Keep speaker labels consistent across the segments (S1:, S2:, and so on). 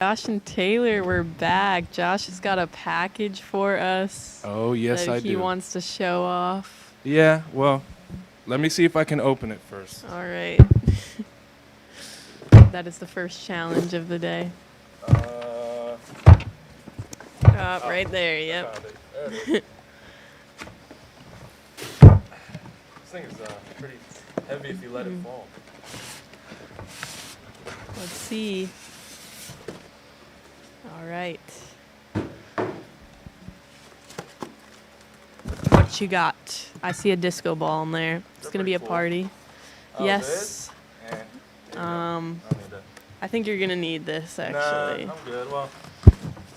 S1: Josh and Taylor, we're back. Josh has got a package for us.
S2: Oh, yes, I do.
S1: He wants to show off.
S2: Yeah, well, let me see if I can open it first.
S1: All right. That is the first challenge of the day. Right there, yep.
S2: There it is. This thing is pretty heavy if you let it fall.
S1: Let's see. All right. What you got? I see a disco ball in there. It's going to be a party.
S2: Oh,
S1: yes.
S2: I
S1: I think you're going to need this, actually.
S2: Nah, I'm good. Well,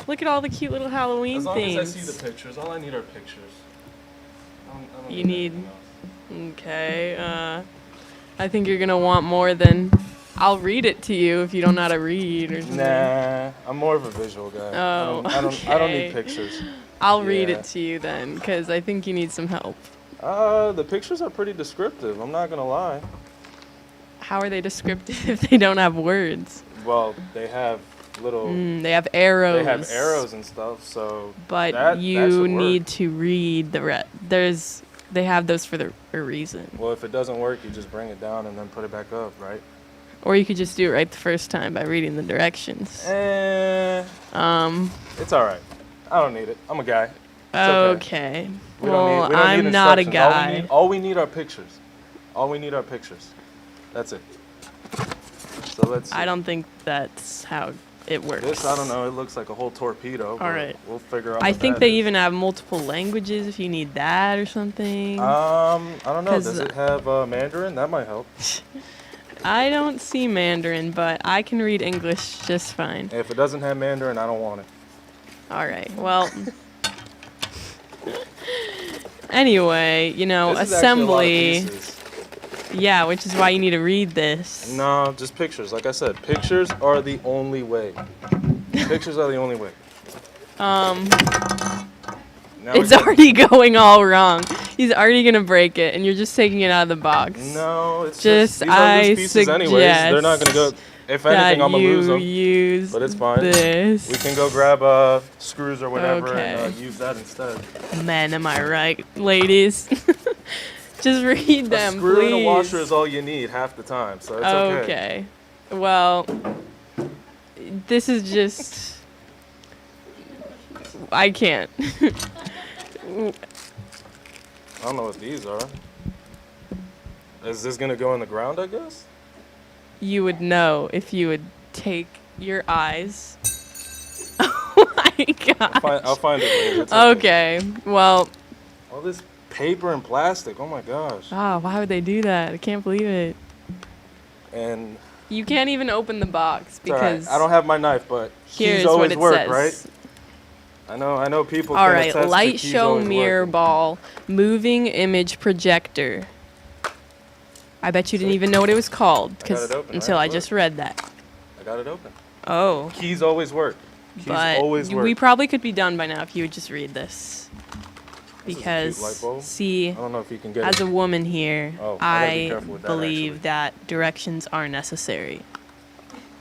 S1: look at all the cute little Halloween
S2: as long
S1: things.
S2: as I see the pictures, all I need are pictures. I don't
S1: You
S2: need
S1: need-
S2: anything else.
S1: Okay. I think you're going to want more than... I'll read it to you if you don't know how to read or something.
S2: Nah, I'm more of a visual guy.
S1: Oh,
S2: I don't need pictures.
S1: I'll read
S2: Yeah.
S1: it to you then, because I think you need some help.
S2: The pictures are pretty descriptive. I'm not gonna lie.
S1: How are they descriptive if they don't have words?
S2: Well, they have little.
S1: They have arrows.
S2: They have arrows and stuff. So.
S1: But
S2: that
S1: you
S2: should work.
S1: need to read the They have those for a reason.
S2: Well, if it doesn't work, you just bring it down and then put it back up, right?
S1: Or you could just do it right the first time by reading the directions.
S2: It's all right. I don't need it. I'm a guy. It's
S1: Okay.
S2: We
S1: Well,
S2: don't need
S1: I'm not a
S2: instructions.
S1: guy.
S2: All we need are pictures. All we need are pictures. That's it. So let's see.
S1: I don't think that's how it works.
S2: This, I don't know. It looks like a whole torpedo.
S1: All right.
S2: We'll figure out.
S1: I
S2: what
S1: think
S2: that
S1: they
S2: is.
S1: even have multiple languages if you need that or something.
S2: I don't know.
S1: 'Cause,
S2: Does it have Mandarin? That might help.
S1: I don't see Mandarin, but I can read English just fine.
S2: If it doesn't have Mandarin, I don't want it.
S1: All right. Well, anyway,
S2: This is actually a lot of
S1: assembly.
S2: pieces.
S1: Yeah, which is why you need to read this.
S2: No, just pictures. Like I said, pictures are the only way. Pictures are the only way. Now
S1: It's
S2: we-
S1: already going all wrong. He's already gonna break it, and you're just taking it out of the box.
S2: No, it's
S1: Just
S2: these are loose
S1: I
S2: pieces anyways. They're not gonna go. If anything, I'm gonna lose them.
S1: Use
S2: But it's fine.
S1: This.
S2: We can go grab screws or whatever and
S1: Okay.
S2: use that instead.
S1: Men, am I right, ladies? Just read
S2: A
S1: them,
S2: screw
S1: please.
S2: and a washer is all you need half the time, so it's okay.
S1: Okay. Well, this is just. I can't.
S2: I don't know what these are. Is this gonna go in the ground, I guess?
S1: You would know if you would take your eyes. Oh my god.
S2: I'll find it later. It's
S1: Okay. Well.
S2: All this paper and plastic. Oh my gosh.
S1: Ah, why would they do that? I can't believe it.
S2: And
S1: You can't even open the box
S2: it's all right.
S1: because
S2: I don't have my knife, but
S1: here's
S2: keys
S1: what
S2: always
S1: it
S2: work,
S1: says.
S2: right? I know people
S1: All
S2: can
S1: right,
S2: attest to
S1: light
S2: keys
S1: show
S2: always
S1: mirror
S2: working.
S1: ball, moving image projector. I bet you didn't even know what it was called
S2: I got it open,
S1: until
S2: right?
S1: I just read that.
S2: I got it open.
S1: Oh,
S2: Keys always work. Keys
S1: but
S2: always work.
S1: we probably could be done by now if you would just read this.
S2: This is a cute
S1: Because,
S2: light bulb.
S1: see,
S2: I don't know if you can get
S1: as
S2: it.
S1: a woman here,
S2: Oh, I gotta be
S1: I
S2: careful with that,
S1: believe
S2: actually.
S1: that directions are necessary.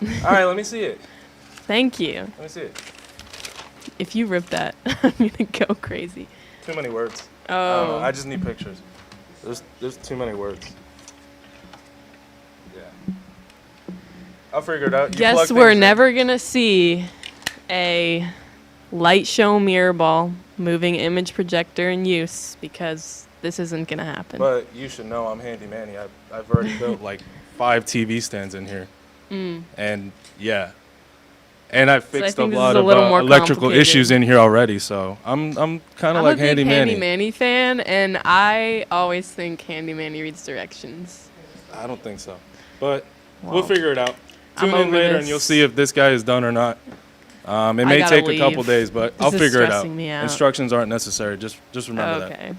S2: All right, let me see it.
S1: Thank you.
S2: Let me see it.
S1: If you rip that, I'm gonna go crazy.
S2: Too many words. I don't know.
S1: Oh,
S2: I just need pictures. There's too many words. Yeah. I'll figure it out. You plug
S1: guess
S2: things
S1: we're
S2: in.
S1: never gonna see a light show mirror ball moving image projector in use because this isn't gonna happen.
S2: But you should know I'm handy manny. I've already built like 5 TV stands in here. And yeah. And I fixed a
S1: think this
S2: lot
S1: is a
S2: of
S1: little more
S2: electrical
S1: complicated.
S2: issues in here already, so I'm kind
S1: I'm
S2: of like
S1: a big
S2: handy manny.
S1: Handy Manny fan, and I always think Handy Manny reads directions.
S2: I don't think so. But
S1: Well,
S2: we'll figure it out.
S1: I'm
S2: Tune in
S1: over
S2: later
S1: this.
S2: and you'll see if this guy is done or not. It may
S1: gotta
S2: take a couple
S1: leave.
S2: days, but
S1: This
S2: I'll
S1: is
S2: figure it out.
S1: stressing me out.
S2: Instructions aren't necessary. Just remember that.
S1: Okay.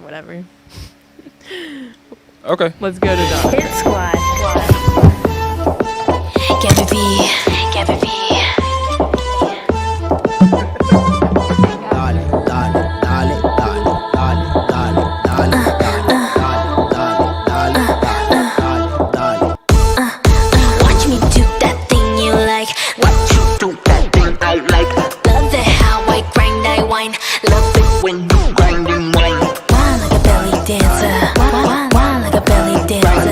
S1: Whatever.
S2: Okay.
S1: Let's go to Donna.
S3: Hit Squad. Get me be. Watch me do that thing you like. when you grind and wine. Wine like a belly dancer. Wine like a belly dancer.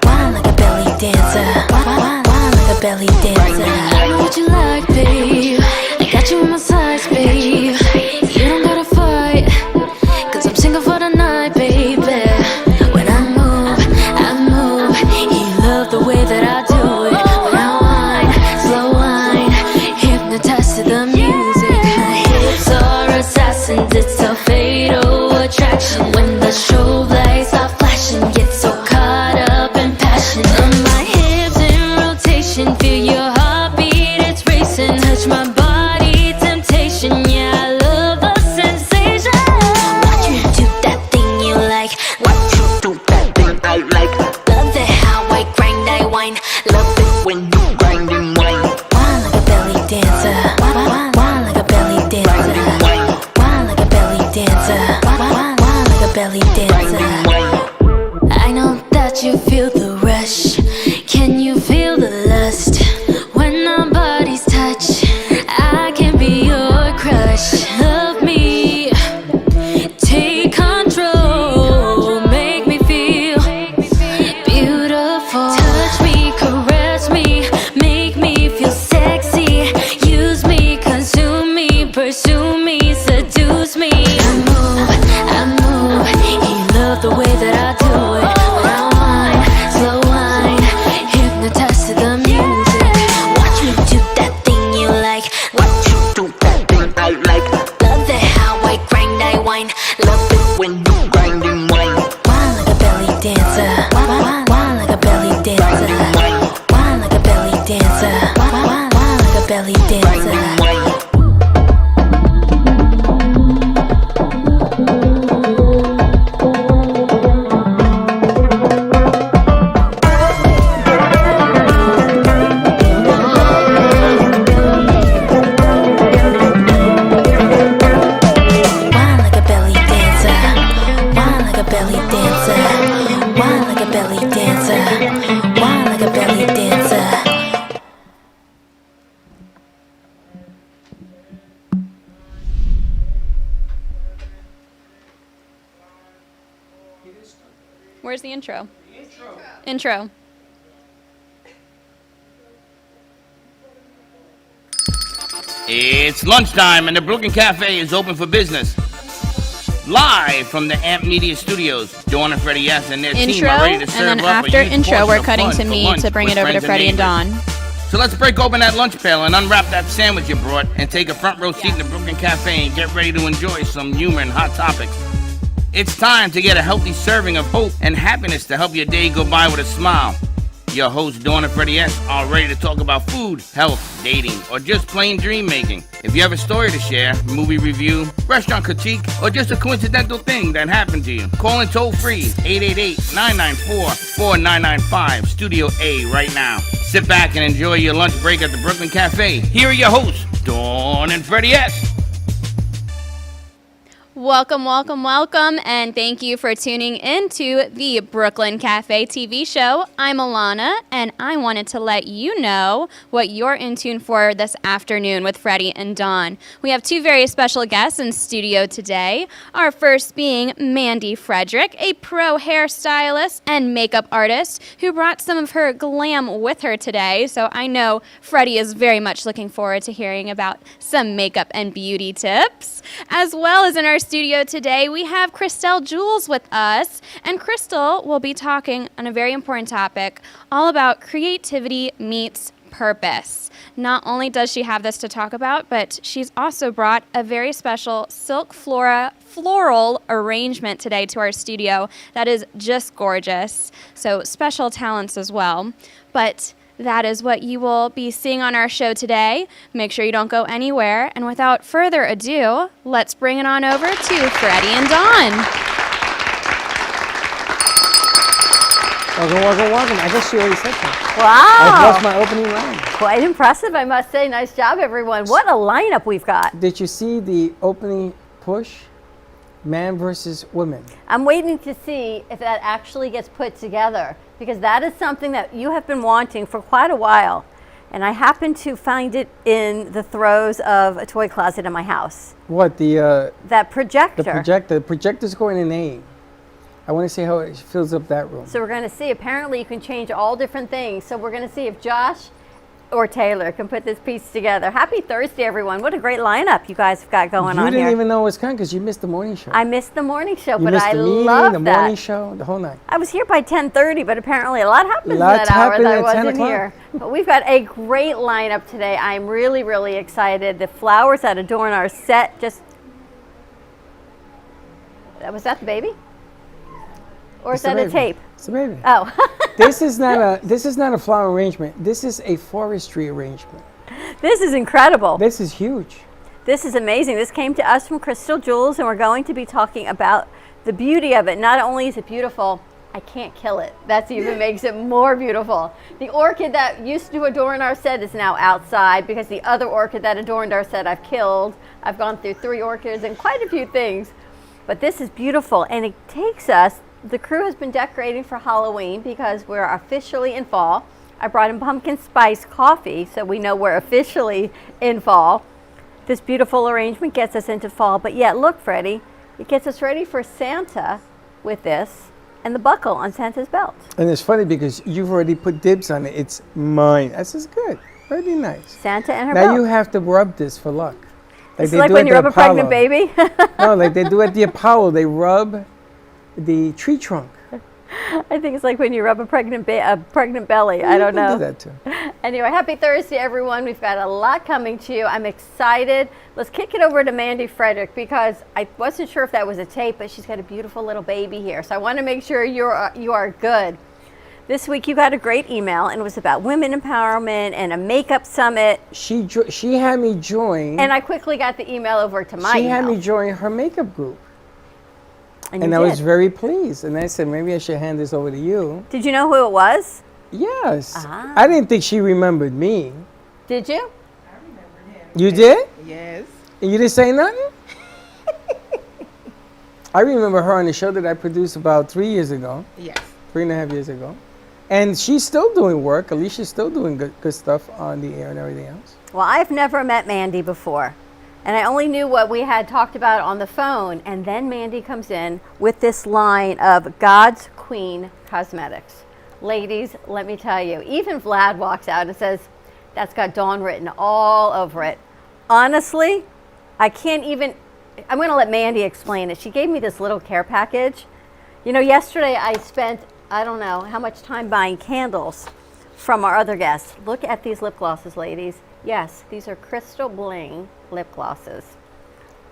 S3: Wine like a belly dancer. Wine like a belly dancer. I know what you like, babe. I got you on my size, babe. You don't gotta fight, 'cause I'm single for the night, baby. When I move, you love the way that I do it. When I whine, slow whine, hypnotized to the music. My hips are assassins, it's a fatal attraction. When the strobe lights are flashing, get so caught up in passion. My hips in rotation, feel your heartbeat, it's racing. Touch my body, temptation, yeah, I love the sensation. Watch me do that thing you like. Watch you do that thing I like. Love it how I grind, I whine. Love it when you grind and whine. Whine like a belly dancer. Whine like a belly dancer. Whine like a belly dancer. Whine like a belly dancer. I know that you feel the rush. Can you feel the lust? When our bodies touch, I can be your crush. Love me, take control, make me feel beautiful. Touch me, caress me, make me feel sexy. Use me, consume me, pursue me, seduce me. I move, you love the way that I do it. When I whine, slow whine, hypnotized to the music. Watch me do that thing you like. Watch you do that thing I like. Love it how I grind, I whine. Love it when you grind and whine. Whine like a belly dancer. Whine like a belly dancer. Whine like a belly dancer. Whine like a belly dancer. Wine like a belly dancer. Wine like a belly dancer. Wine like a belly dancer. Wine like a belly dancer.
S4: Where's the intro? Intro.
S5: It's lunchtime and the Brooklyn Café is open for business. Live from the Amp Media Studios, Dawn and Freddie S. and their team
S4: Intro,
S5: are ready to
S4: and
S5: serve
S4: then
S5: up
S4: after
S5: a huge
S4: intro,
S5: portion
S4: we're
S5: of
S4: cutting
S5: fun
S4: to
S5: for
S4: me
S5: lunch
S4: to bring
S5: with
S4: it over to
S5: friends
S4: Freddie and
S5: neighbors.
S4: Dawn.
S5: So let's break open that lunch pail and unwrap that sandwich you brought and take a front row seat in the Brooklyn Café and get ready to enjoy some humor and hot topics. It's time to get a healthy serving of hope and happiness to help your day go by with a smile. Your hosts, Dawn and Freddie S., are ready to talk about food, health, dating, or just plain dream making. If you have a story to share, movie review, restaurant critique, or just a coincidental thing that happened to you, call in toll free 888-994-4995, Studio A right now. Sit back and enjoy your lunch break at the Brooklyn Café. Here are your hosts, Dawn and Freddie S.
S4: Welcome, welcome, welcome, and thank you for tuning into the Brooklyn Café TV show. I'm Alana, and I wanted to let you know what you're in tune for this afternoon with Freddie and Dawn. We have two very special guests in studio today. Our first being MandyFresh Frederic, a pro hairstylist and makeup artist who brought some of her glam with her today. So I know Freddie is very much looking forward to hearing about some makeup and beauty tips. As well as in our studio today, we have Chirstel Jules with us, and Chirstel will be talking on a very important topic, all about creativity meets purpose. Not only does she have this to talk about, but she's also brought a very special silk floral arrangement today to our studio that is just gorgeous. So special talents as well. But that is what you will be seeing on our show today. Make sure you don't go anywhere. And without further ado, let's bring it on over to Freddie and Dawn.
S6: Welcome. I guess she already said that.
S7: Wow.
S6: That's my opening line.
S7: Quite impressive, I must say. Nice job, everyone. What a lineup we've got.
S6: Did you see the opening push? Man versus woman.
S7: I'm waiting to see if that actually gets put together, because that is something that you have been wanting for quite a while. And I happened to find it in the throes of a toy closet in my house.
S6: What,
S7: That projector.
S6: the projector's going in A. I want to see how it fills up that room.
S7: So we're going to see. Apparently, you can change all different things. So we're going to see if Josh or Taylor can put this piece together. Happy Thursday, everyone. What a great lineup you guys have got going on
S6: You
S7: here.
S6: didn't even know it was coming because you missed the morning show.
S7: I missed the morning show,
S6: You
S7: but
S6: missed
S7: I
S6: the meeting,
S7: love
S6: the
S7: that.
S6: morning show, the whole night.
S7: I was here by 10:30, but apparently a lot happens
S6: Lots
S7: that hour
S6: happened
S7: that I
S6: at 10
S7: wasn't
S6: o'clock.
S7: here. But we've got a great lineup today. I'm really, really excited. The flowers that adorn our set was that the baby? Or is
S6: It's the
S7: that a
S6: baby.
S7: tape?
S6: It's the baby.
S7: Oh,
S6: This is not a flower arrangement. This is a forestry arrangement.
S7: this is incredible.
S6: This is huge.
S7: This is amazing. This came to us from Chirstel, Jules, and we're going to be talking about the beauty of it. Not only is it beautiful, I can't kill it. That's even makes it more beautiful. The orchid that used to adorn our set is now outside because the other orchid that adorned our set I've killed. I've gone through 3 orchids and quite a few things. But this is beautiful, and it takes us, the crew has been decorating for Halloween because we're officially in fall. I brought in pumpkin spice coffee, so we know we're officially in fall. This beautiful arrangement gets us into fall, but yet look, Freddie, it gets us ready for Santa with this and the buckle on Santa's belt.
S6: And it's funny because you've already put dibs on it. It's mine. This is good. Very nice.
S7: Santa and her
S6: Now
S7: belt.
S6: you have to rub this for luck.
S7: It's
S6: they
S7: like
S6: do
S7: when
S6: at
S7: you
S6: the
S7: rub a pregnant
S6: Apollo.
S7: baby.
S6: No, like they do at the Apollo. They rub the tree trunk.
S7: I think it's like when you rub a pregnant belly. I don't
S6: You can
S7: know.
S6: do that too.
S7: Anyway, happy Thursday, everyone. We've got a lot coming to you. I'm excited. Let's kick it over to Mandy Frederic because I wasn't sure if that was a tape, but she's got a beautiful little baby here. So I want to make sure you are good. This week you got a great email, and it was about women empowerment and a makeup summit.
S6: She had me join.
S7: And I quickly got the email over to my
S6: She had
S7: email.
S6: me join her makeup group.
S7: And
S6: And
S7: you
S6: I was
S7: did.
S6: very pleased. And I said, maybe I should hand this over to you.
S7: Did you know who it was?
S6: Yes.
S7: Ah.
S6: I didn't think she remembered me.
S7: Did you?
S6: You did?
S8: Yes.
S6: And you didn't say nothing? I remember her on the show that I produced about 3 years ago,
S8: Yes.
S6: 3.5 years ago. And she's still doing work. Alicia's still doing good stuff on the air and everything else.
S7: Well, I've never met Mandy before. And I only knew what we had talked about on the phone. And then Mandy comes in with this line of God's Queen Cosmetics. Ladies, let me tell you, even Vlad walks out and says, that's got Dawn written all over it. Honestly, I can't even, I'm going to let Mandy explain it. She gave me this little care package. You know, yesterday I spent, I don't know how much time buying candles from our other guests. Look at these lip glosses, ladies. Yes, these are crystal bling lip glosses.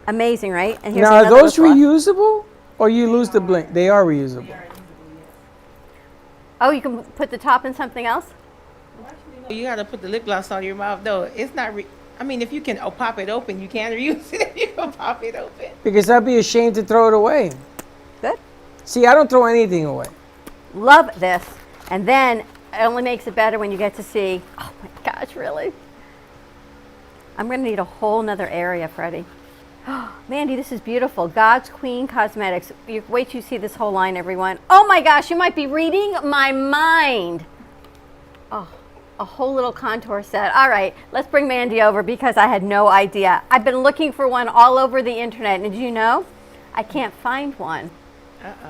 S7: Amazing, right? And here's
S6: Now, are
S7: another
S6: those
S7: lip gloss.
S6: reusable or you lose the blink? They are reusable.
S7: Oh, you can put the top in something else?
S8: You got to put the lip gloss on your mouth, though. It's not. I mean, if you can pop it open, you can reuse it if you can pop it open.
S6: Because I'd be ashamed to throw it away.
S7: Good.
S6: See, I don't throw anything away.
S7: Love this. And then it only makes it better when you get to see, oh my gosh, really? I'm going to need a whole nother area, Freddie. Mandy, this is beautiful. God's Queen Cosmetics. Wait till you see this whole line, everyone. Oh my gosh, you might be reading my mind. Oh, a whole little contour set. All right, let's bring Mandy over because I had no idea. I've been looking for one all over the internet. And did you know? I can't find one.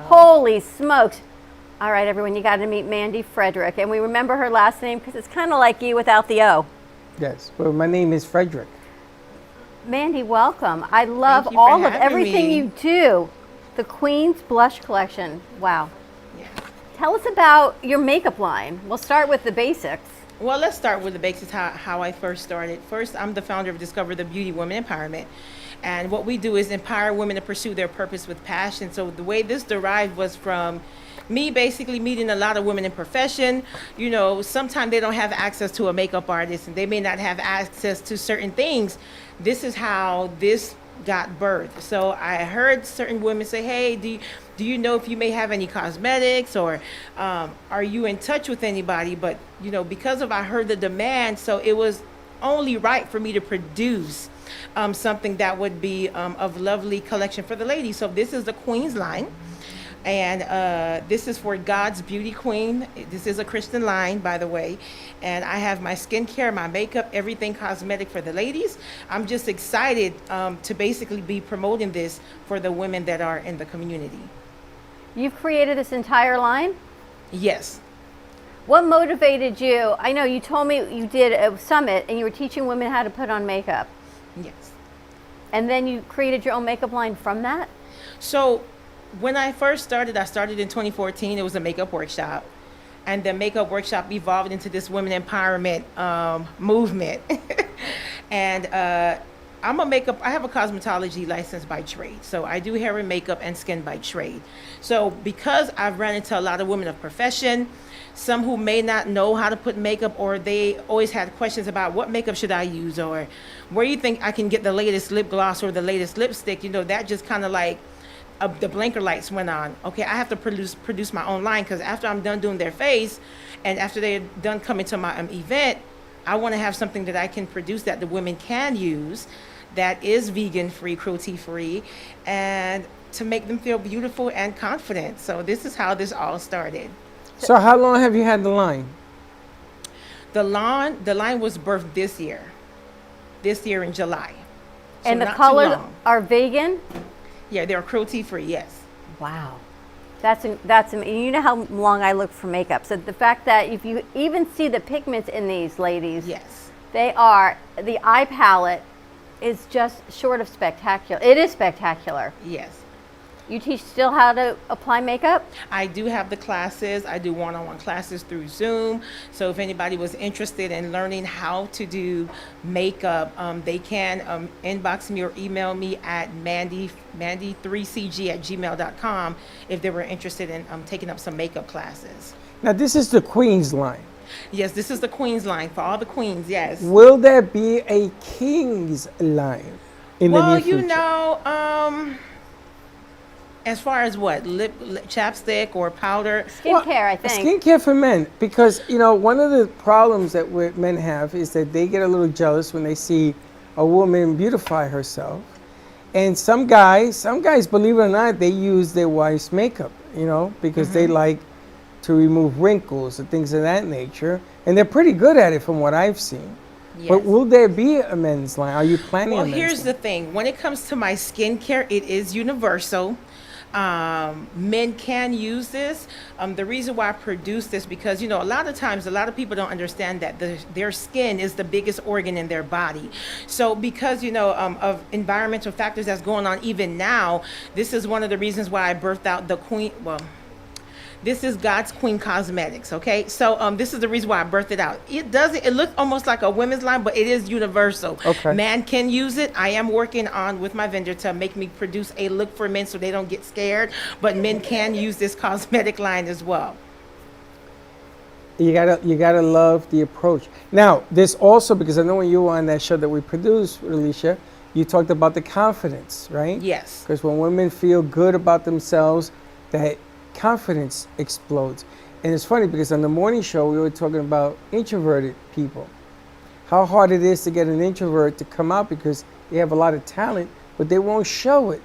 S7: Holy smokes. All right, everyone, you got to meet Mandy Frederic. And we remember her last name because it's kind of like you without the O.
S6: Yes. Well, my name is Frederic.
S7: Mandy, welcome. I love
S8: Thank you for
S7: all of
S8: having
S7: everything
S8: me.
S7: you do. The Queen's Blush Collection. Wow.
S8: Yeah.
S7: Tell us about your makeup line. We'll start with the basics.
S8: Well, let's start with the basics, how I first started. First, I'm the founder of Discover the Beauty Women Empowerment. And what we do is empower women to pursue their purpose with passion. So the way this derived was from me basically meeting a lot of women in profession. You know, sometimes they don't have access to a makeup artist and they may not have access to certain things. This is how this got birthed. So I heard certain women say, hey, do you know if you may have any cosmetics, or are you in touch with anybody? But, you know, because of I heard the demand, so it was only right for me to produce something that would be of lovely collection for the ladies. So this is the Queen's line. And this is for God's Beauty Queen. This is a Christian line, by the way. And I have my skincare, my makeup, everything cosmetic for the ladies. I'm just excited to basically be promoting this for the women that are in the community.
S7: You've created this entire line?
S8: Yes.
S7: What motivated you? I know you told me you did a summit and you were teaching women how to put on makeup.
S8: Yes.
S7: And then you created your own makeup line from that?
S8: So when I first started, I started in 2014. It was a makeup workshop. And the makeup workshop evolved into this women empowerment movement. And I have a cosmetology license by trade. So I do hair and makeup and skin by trade. So because I've run into a lot of women of profession, some who may not know how to put makeup, or they always had questions about what makeup should I use, or where you think I can get the latest lip gloss or the latest lipstick, that just kind of like the blinker lights went on. Okay, I have to produce my own line, because after I'm done doing their face and after they're done coming to my event, I want to have something that I can produce that the women can use that is vegan free, cruelty free, and to make them feel beautiful and confident. So this is how this all started.
S6: So how long have you had the line?
S8: The line was birthed this year in July. So
S7: And the
S8: not too
S7: colors
S8: long.
S7: are vegan?
S8: Yeah, they're cruelty free, yes.
S7: Wow. That's you know how long I look for makeup. So the fact that if you even see the pigments in these ladies,
S8: Yes.
S7: the eye palette is just short of spectacular. It is spectacular.
S8: Yes.
S7: You teach still how to apply makeup?
S8: I do have the classes. I do one-on-one classes through Zoom. So if anybody was interested in learning how to do makeup, they can inbox me or email me at mandy3cg@gmail.com if they were interested in taking up some makeup classes.
S6: Now this is the Queen's line.
S8: Yes, this is the Queen's line for all the queens, yes.
S6: Will there be a King's line in the near future?
S8: As far as what, lip chapstick or powder?
S7: Skincare, I think.
S6: Skincare for men, because one of the problems that men have is that they get a little jealous when they see a woman beautify herself, and some guys, believe it or not, they use their wife's makeup, because they like to remove wrinkles and things of that nature, and they're pretty good at it from what I've seen.
S8: Yes.
S6: But will there be a men's line? Are you planning a men's
S8: Well, here's
S6: line?
S8: the thing. When it comes to my skincare, it is universal. Men can use this. The reason why I produce this, because a lot of times a lot of people don't understand that their skin is the biggest organ in their body. So because of environmental factors that's going on even now, this is one of the reasons why I birthed out the Queen. This is God's Queen Cosmetics, okay? So this is the reason why I birthed it out. It looks almost like a women's line, but it is universal.
S6: Okay.
S8: Man can use it. I am working on with my vendor to make me produce a look for men so they don't get scared, but men can use this cosmetic line as well.
S6: You gotta love the approach. Now, this also, because I know when you were on that show that we produced, Alicia, you talked about the confidence, right?
S8: Yes.
S6: Because when women feel good about themselves, that confidence explodes. And it's funny because on the morning show we were talking about introverted people, how hard it is to get an introvert to come out because they have a lot of talent but they won't show it.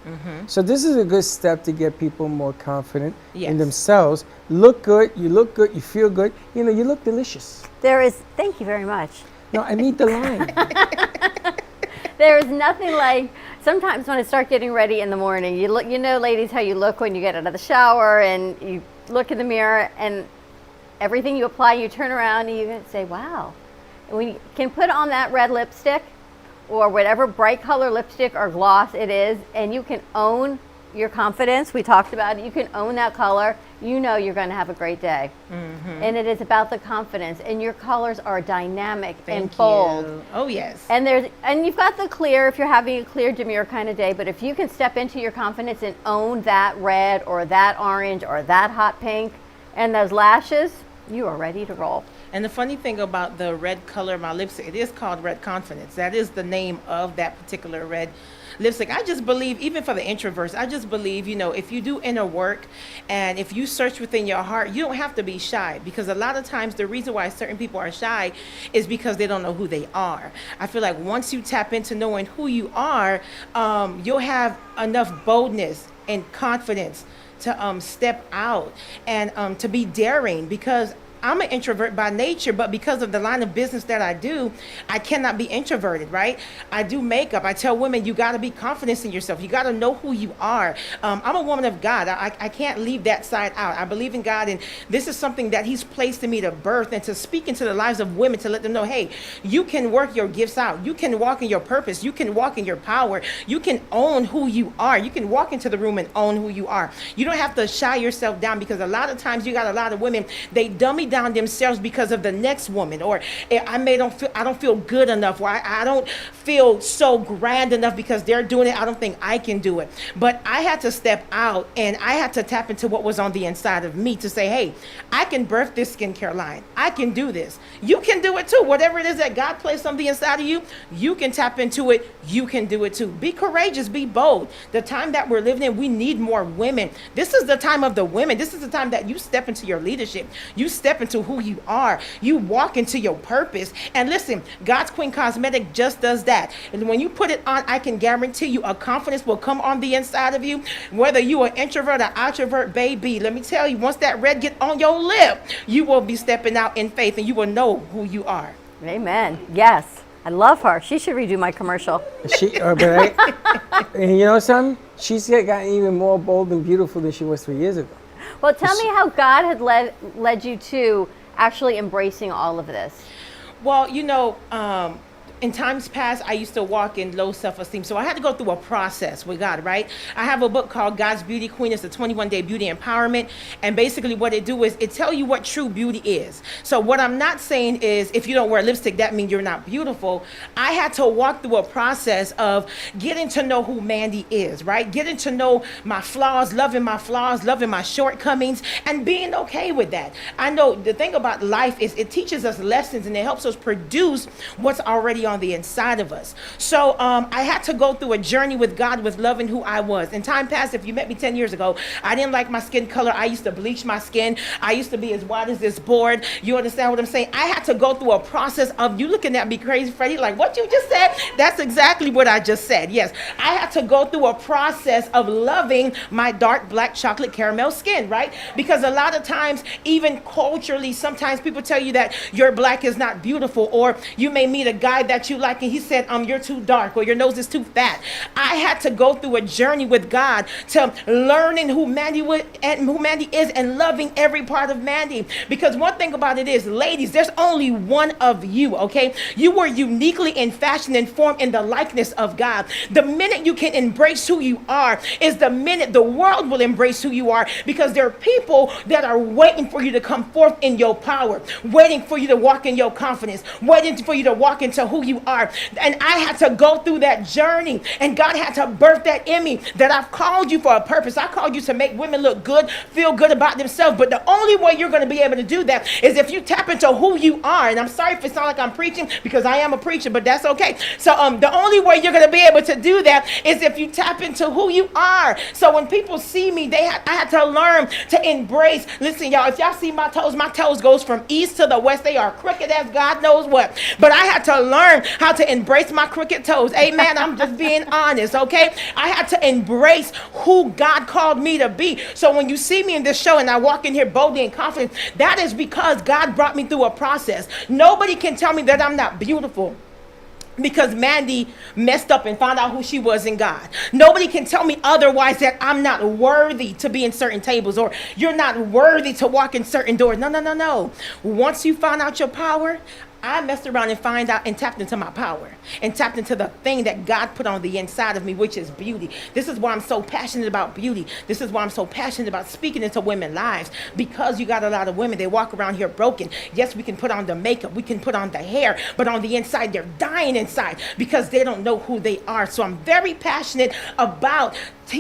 S6: So this is a good step to get people more confident in themselves. Look good, you feel good, you look delicious.
S7: Thank you very much.
S6: No, I need the line.
S7: There is nothing like, sometimes when I start getting ready in the morning, you look, ladies, how you look when you get out of the shower and you look in the mirror and everything you apply, you turn around and you say, wow. And when you can put on that red lipstick or whatever bright color lipstick or gloss it is, and you can own your confidence, we talked about it, you can own that color, you're going to have a great day. And it is about the confidence, and your colors are dynamic and bold.
S8: Oh yes.
S7: And you've got the clear if you're having a clear demure kind of day, but if you can step into your confidence and own that red or that orange or that hot pink and those lashes, you are ready to roll.
S8: And the funny thing about the red color of my lipstick, it is called Red Confidence. That is the name of that particular red lipstick. I just believe, even for the introverts, I just believe, if you do inner work and if you search within your heart, you don't have to be shy, because a lot of times the reason why certain people are shy is because they don't know who they are. I feel like once you tap into knowing who you are, you'll have enough boldness and confidence to step out and to be daring, because I'm an introvert by nature, but because of the line of business that I do, I cannot be introverted, right? I do makeup. I tell women, you got to be confident in yourself. You got to know who you are. I'm a woman of God. I can't leave that side out. I believe in God, and this is something that he's placed in me to birth and to speak into the lives of women, to let them know, hey, you can work your gifts out. You can walk in your purpose. You can walk in your power. You can own who you are. You can walk into the room and own who you are. You don't have to shy yourself down, because a lot of times you got a lot of women, they dummy down themselves because of the next woman, or I don't feel good enough, or I don't feel so grand enough because they're doing it. I don't think I can do it. But I had to step out, and I had to tap into what was on the inside of me to say, hey, I can birth this skincare line. I can do this. You can do it too. Whatever it is that God placed on the inside of you, you can tap into it. You can do it too. Be courageous, be bold. The time that we're living in, we need more women. This is the time of the women. This is the time that you step into your leadership. You step into who you are. You walk into your purpose. And listen, God's Queen Cosmetic just does that. And when you put it on, I can guarantee you a confidence will come on the inside of you. Whether you are introvert or outrovert, baby, let me tell you, once that red get on your lip, you will be stepping out in faith, and you will know who you are.
S7: Amen. Yes. I love her. She should redo my commercial.
S6: And you know something? She's gotten even more bold and beautiful than she was 3 years ago.
S7: Well, tell me how God had led you to actually embracing all of this.
S8: Well, in times past, I used to walk in low self-esteem. So I had to go through a process with God, right? I have a book called God's Beauty Queen. It's a 21-day beauty empowerment. And basically what it do is it tell you what true beauty is. So what I'm not saying is if you don't wear lipstick, that means you're not beautiful. I had to walk through a process of getting to know who Mandy is, right? Getting to know my flaws, loving my shortcomings, and being okay with that. I know the thing about life is it teaches us lessons, and it helps us produce what's already on the inside of us. So I had to go through a journey with God, with loving who I was. In time past, if you met me 10 years ago, I didn't like my skin color. I used to bleach my skin. I used to be as white as this board. You understand what I'm saying? I had to go through a process of, you looking at me crazy, Freddie, like what you just said? That's exactly what I just said. Yes, I had to go through a process of loving my dark black chocolate caramel skin, right? Because a lot of times, even culturally, sometimes people tell you that your black is not beautiful, or you may meet a guy that you like and he said, you're too dark, or your nose is too fat. I had to go through a journey with God to learning who Mandy is, and loving every part of Mandy. Because one thing about it is, ladies, there's only one of you, okay? You were uniquely in fashion and formed in the likeness of God. The minute you can embrace who you are is the minute the world will embrace who you are, because there are people that are waiting for you to come forth in your power, waiting for you to walk in your confidence, waiting for you to walk into who you are. And I had to go through that journey, and God had to birth that in me, that I've called you for a purpose. I called you to make women look good, feel good about themselves. But the only way you're going to be able to do that is if you tap into who you are. And I'm sorry if it sounds like I'm preaching, because I am a preacher, but that's okay. So the only way you're going to be able to do that is if you tap into who you are. So when people see me, I had to learn to embrace. Listen, y'all, if y'all see my toes goes from east to the west. They are crooked as God knows what. But I had to learn how to embrace my crooked toes. Amen. I'm just being honest, okay? I had to embrace who God called me to be. So when you see me in this show and I walk in here boldly and confident, that is because God brought me through a process. Nobody can tell me that I'm not beautiful, because Mandy messed up and found out who she was in God. Nobody can tell me otherwise, that I'm not worthy to be in certain tables, or you're not worthy to walk in certain doors. No. Once you find out your power, I messed around and find out and tapped into my power and tapped into the thing that God put on the inside of me, which is beauty. This is why I'm so passionate about beauty. This is why I'm so passionate about speaking into women's lives, because you got a lot of women, they walk around here broken. Yes, we can put on the makeup, we can put on the hair, but on the inside, they're dying inside because they don't know who they are. So I'm very passionate about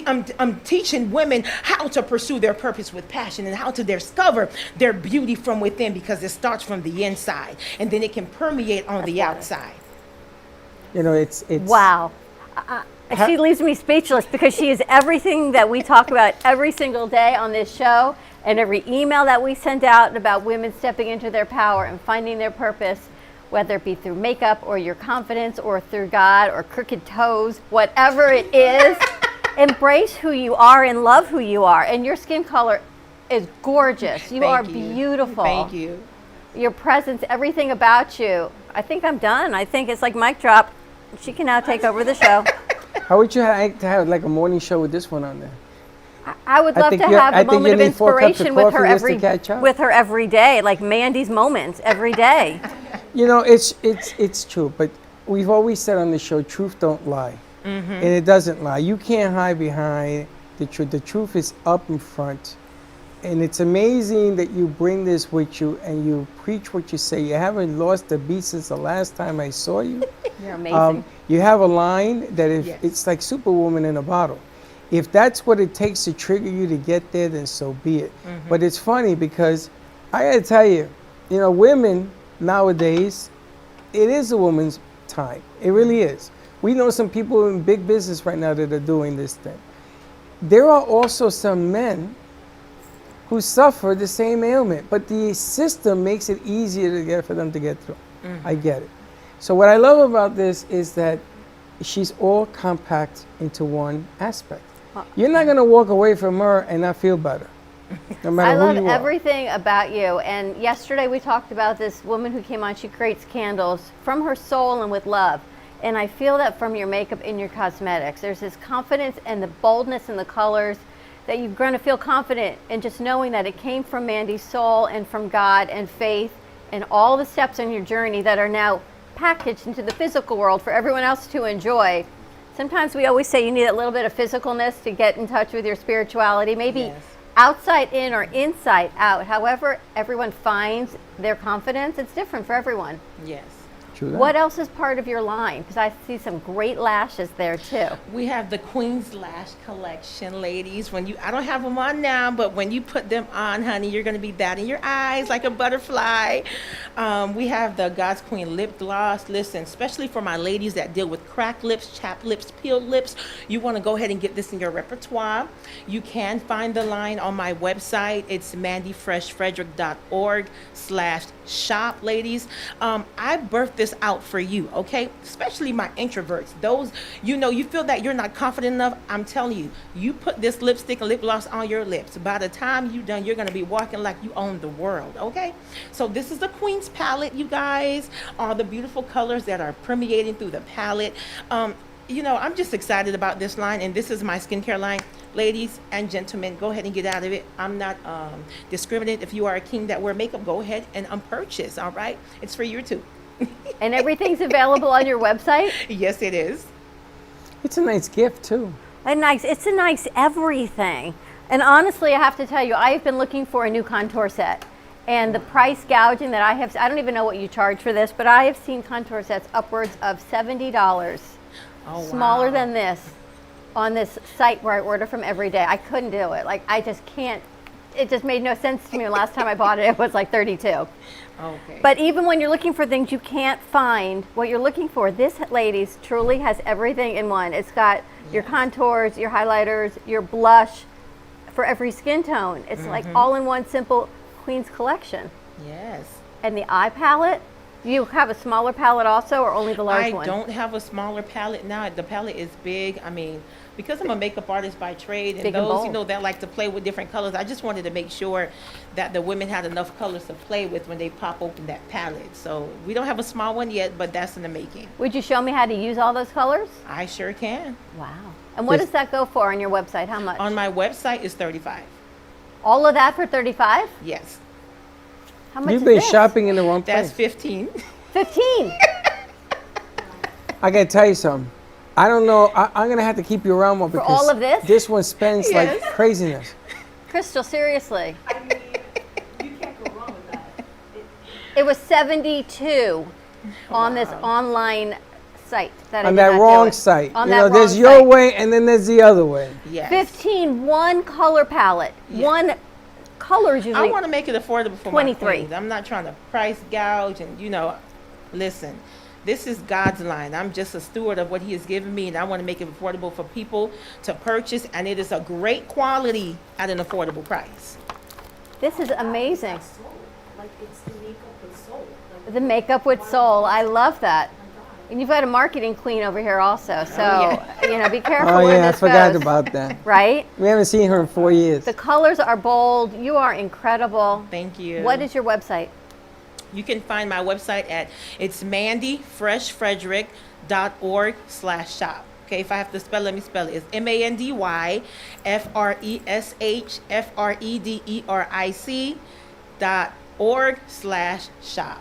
S8: I'm teaching women how to pursue their purpose with passion, and how to discover their beauty from within, because it starts from the inside and then it can permeate on the outside.
S6: You know, it's
S7: wow. She leaves me speechless, because she is everything that we talk about every single day on this show, and every email that we send out about women stepping into their power and finding their purpose, whether it be through makeup or your confidence or through God or crooked toes, whatever it is. embrace who you are and love who you are. And your skin color is gorgeous. You are beautiful.
S8: Thank you.
S7: Your presence, everything about you. I think I'm done. I think it's like mic drop. She can now take over the show.
S6: How would you like to have like a morning show with this one on there?
S7: I would love
S6: think
S7: to
S6: you-
S7: have
S6: I
S7: a
S6: think
S7: moment
S6: you
S7: of
S6: need 4 cups of
S7: inspiration with her
S6: coffee just to catch up.
S7: with her every day, like Mandy's moments every day.
S6: You know, it's true, but we've always said on the show, truth don't lie. And it doesn't lie. You can't hide behind the truth. The truth is up in front. And it's amazing that you bring this with you and you preach what you say. You haven't lost the beat since the last time I saw you.
S7: You're amazing.
S6: You have a line that if
S8: Yes.
S6: it's like Superwoman in a bottle. If that's what it takes to trigger you to get there, then so be it. But it's funny because I gotta tell you, you know, women nowadays, it is a woman's time. It really is. We know some people in big business right now that are doing this thing. There are also some men who suffer the same ailment, but the system makes it easier to get for them to get through. I get it. So what I love about this is that she's all compact into one aspect. You're not gonna walk away from her and not feel better, no matter
S7: I
S6: who
S7: love
S6: you are.
S7: everything about you. And yesterday we talked about this woman who came on. She creates candles from her soul and with love. And I feel that from your makeup and your cosmetics. There's this confidence and the boldness in the colors that you're going to feel confident in just knowing that it came from Mandy's soul and from God and faith and all the steps in your journey that are now packaged into the physical world for everyone else to enjoy. Sometimes we always say you need a little bit of physicalness to get in touch with your spirituality, maybe
S8: Yes.
S7: outside in or inside out. However everyone finds their confidence, it's different for everyone.
S8: Yes.
S6: True that.
S7: What else is part of your line? Because I see some great lashes there too.
S8: We have the Queen's Lash collection, ladies. I don't have them on now, but when you put them on, honey, you're going to be batting your eyes like a butterfly. We have the God's Queen lip gloss. Listen, especially for my ladies that deal with cracked lips, chapped lips, peeled lips, you want to go ahead and get this in your repertoire. You can find the line on my website. It's MandyFreshFrederic.org/shop, ladies. I birthed this out for you, okay? Especially my introverts. Those, you know, you feel that you're not confident enough. I'm telling you, you put this lipstick and lip gloss on your lips. By the time you're done, you're going to be walking like you own the world, okay? So this is the Queen's palette, you guys. All the beautiful colors that are permeating through the palette. You know, I'm just excited about this line, and this is my skincare line. Ladies and gentlemen, go ahead and get out of it. I'm not discriminating. If you are a king that wear makeup, go ahead and purchase, all right? It's for you too.
S7: And everything's available on your website?
S8: Yes, it is.
S6: It's a nice gift too.
S7: It's a nice everything. And honestly, I have to tell you, I've been looking for a new contour set. And the price gouging that I don't even know what you charge for this, but I have seen contour sets upwards of $70.
S8: Oh,
S7: Smaller
S8: wow.
S7: than this on this site where I order from every day. I couldn't do it. Like, I just can't. It just made no sense to me. Last time I bought it, it was like 32.
S8: Okay.
S7: But even when you're looking for things you can't find what you're looking for, this, ladies, truly has everything in one. It's got your contours, your highlighters, your blush for every skin tone. It's like all in one simple Queen's collection.
S8: Yes.
S7: And the eye palette, do you have a smaller palette also, or only the large
S8: I
S7: one?
S8: don't have a smaller palette now. The palette is big. I mean, because I'm a makeup artist by trade, and
S7: Big and
S8: those,
S7: bold.
S8: you know, that like to play with different colors, I just wanted to make sure that the women had enough colors to play with when they pop open that palette. So we don't have a small one yet, but that's in the making.
S7: Would you show me how to use all those colors?
S8: I sure can.
S7: Wow. And what does that go for on your website? How much?
S8: On my website is $35.
S7: All of that for $35?
S8: Yes.
S7: How much
S6: You've
S7: is
S6: been
S7: this?
S6: shopping in the wrong
S8: That's
S6: place.
S8: 15.
S7: 15.
S6: I gotta tell you something. I don't know. I'm gonna have to keep you around more because
S7: all of this?
S6: This one spends like
S8: Yes.
S6: craziness.
S7: Crystal, seriously.
S9: I mean, you can't go wrong with that.
S7: It was 72 on this online site that I
S6: On
S7: did
S6: that
S7: not do
S6: wrong
S7: it.
S6: site.
S7: On
S6: You
S7: that
S6: know, there's
S7: wrong
S6: your
S7: site.
S6: way and then there's the other way.
S8: Yes.
S7: 15, one color palette. One color is
S8: I
S7: usually
S8: want to make it affordable for
S7: 23.
S8: my queens. I'm not trying to price gouge and, you know, listen, this is God's line. I'm just a steward of what he has given me, and I want to make it affordable for people to purchase, and it is a great quality at an affordable price.
S7: This is amazing.
S9: Soul. Like, it's the makeup with soul. Like,
S7: The makeup with soul. I love that. And you've got a marketing queen over here also, so
S8: yeah.
S7: be careful
S6: Oh
S7: where
S6: yeah, I
S7: this
S6: forgot
S7: goes.
S6: about that.
S7: Right?
S6: We haven't seen her in 4 years.
S7: The colors are bold. You are incredible.
S8: Thank you.
S7: What is your website?
S8: You can find my website at it's MandyFreshFrederic.org/shop. Okay, if I have to spell, let me spell it. It's MandyFreshFrederic.org/shop.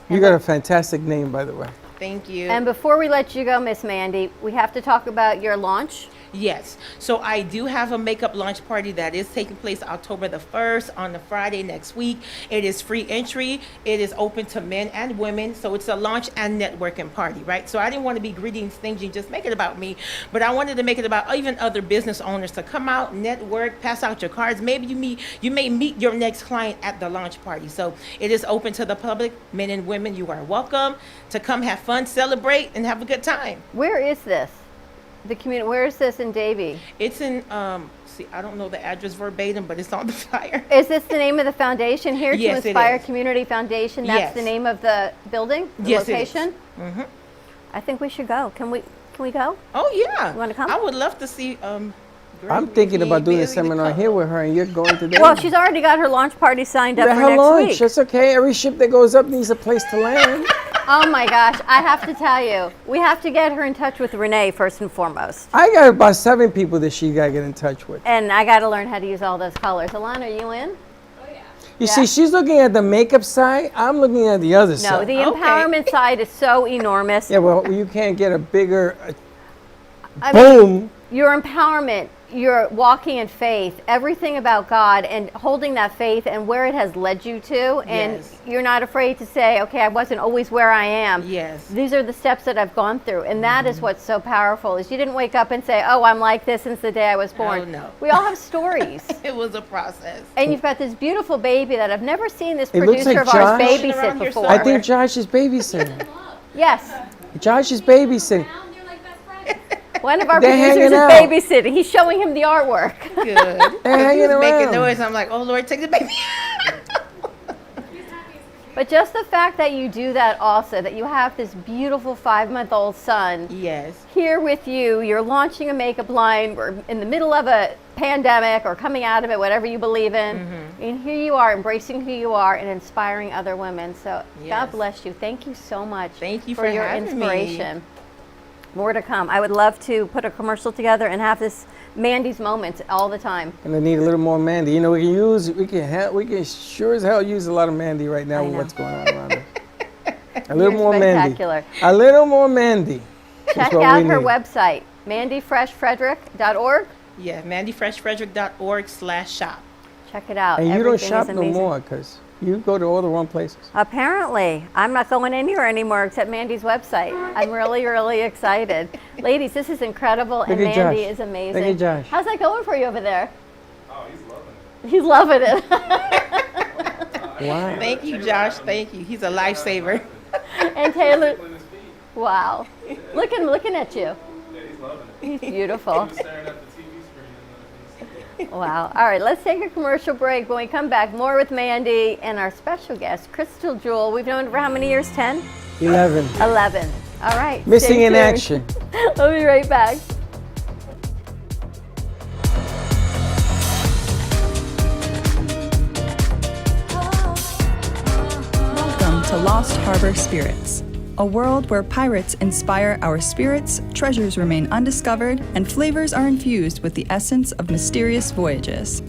S6: You got a fantastic name, by the way.
S8: Thank you.
S7: And before we let you go, Miss Mandy, we have to talk about your launch.
S8: Yes. So I do have a makeup launch party that is taking place October the 1st on the Friday next week. It is free entry. It is open to men and women. So it's a launch and networking party, right? So I didn't want to be greedy and stingy, just make it about me. But I wanted to make it about even other business owners to come out, network, pass out your cards. Maybe you may meet your next client at the launch party. So it is open to the public, men and women. You are welcome to come have fun, celebrate, and have a good time.
S7: Where is this? The community. Where is this in Davie?
S8: It's in, see, I don't know the address verbatim, but it's on the flyer.
S7: Is this the name of the foundation here?
S8: Yes,
S7: To
S8: it
S7: Inspire
S8: is.
S7: Community Foundation. That's
S8: Yes.
S7: the name of the building, the
S8: Yes, it is.
S7: location. I think we should go. Can we go?
S8: Oh, yeah.
S7: You wanna come?
S8: I would love to see,
S6: I'm
S8: Greg,
S6: thinking
S8: if he
S6: about
S8: ain't
S6: doing a
S8: busy to
S6: seminar
S8: come.
S6: here with her, and you're going to.
S7: Well, she's already got her launch party signed up
S6: Let
S7: for
S6: her
S7: next
S6: launch.
S7: week.
S6: That's okay. Every ship that goes up needs a place to land.
S7: Oh my gosh, I have to tell you, we have to get her in touch with Renee first and foremost.
S6: I got about 7 people that she got to get in touch with.
S7: And I got to learn how to use all those colors. Alana, are you in?
S6: You see, she's looking at the makeup side. I'm looking at the other
S7: No,
S6: side.
S7: the empowerment side is so enormous.
S6: Yeah, well, you can't get a bigger
S7: I mean,
S6: boom.
S7: your empowerment, you're walking in faith, everything about God and holding that faith and where it has led you to. And
S8: Yes.
S7: you're not afraid to say, okay, I wasn't always where I am.
S8: Yes.
S7: These are the steps that I've gone through. And that is what's so powerful is you didn't wake up and say, oh, I'm like this since the day I was born.
S8: Oh, no.
S7: We all have stories.
S8: It was a process.
S7: And you've got this beautiful baby that I've never seen this
S6: It looks
S7: producer
S6: like
S7: of ours
S6: Josh.
S7: babysit
S8: Around here
S7: before.
S6: I think Josh is babysitting.
S7: Yes.
S6: Josh is babysitting.
S7: One of our
S6: They're
S7: producers is
S6: hanging out.
S7: babysitting. He's showing him the artwork.
S8: Good. 'Cause he
S6: hanging
S8: was making
S6: around.
S8: noise. I'm like, oh, Lord, take the baby.
S7: But just the fact that you do that also, that you have this beautiful 5-month-old son
S8: Yes.
S7: here with you, you're launching a makeup line, we're in the middle of a pandemic or coming out of it, whatever you believe in. And here you are embracing who you are and inspiring other women. So God
S8: Yes.
S7: bless you. Thank you so much
S8: Thank you
S7: for your
S8: having me.
S7: inspiration. More to come. I would love to put a commercial together and have this Mandy's moments all the time.
S6: And I need a little more Mandy. You know, we can sure as hell use a lot of Mandy right now
S7: I
S6: with
S7: know.
S6: what's going on around us. A little
S7: You're
S6: more Mandy.
S7: spectacular.
S6: A little more Mandy. is
S7: Check
S6: what
S7: out
S6: we
S7: her
S6: need.
S7: website, MandyFreshFrederic.org.
S8: Yeah, MandyFreshFrederic.org/shop.
S7: Check it out.
S6: And you don't
S7: Everything
S6: shop
S7: is
S6: no
S7: amazing.
S6: more because you go to all the wrong places.
S7: Apparently, I'm not going anywhere anymore except Mandy's website. I'm really, really excited. Ladies, this is incredible, and
S6: Look at
S7: Mandy
S6: Josh.
S7: is amazing.
S6: Look at Josh.
S7: How's that going for you over there? Oh, he's loving it.
S6: Why?
S8: Thank you, Josh. Thank you. He's a lifesaver.
S7: And Taylor, wow. Looking at you. He's beautiful. Wow. All right, let's take a commercial break. When we come back, more with Mandy and our special guest, Chirstel Jules. We've known her for how many years? 10?
S6: 11.
S7: 11. All right.
S6: Missing
S7: stay
S6: in
S7: tuned.
S6: action.
S7: We'll be right back.
S10: Welcome to Lost Harbor Spirits, a world where pirates inspire our spirits, treasures remain undiscovered, and flavors are infused with the essence of mysterious voyages.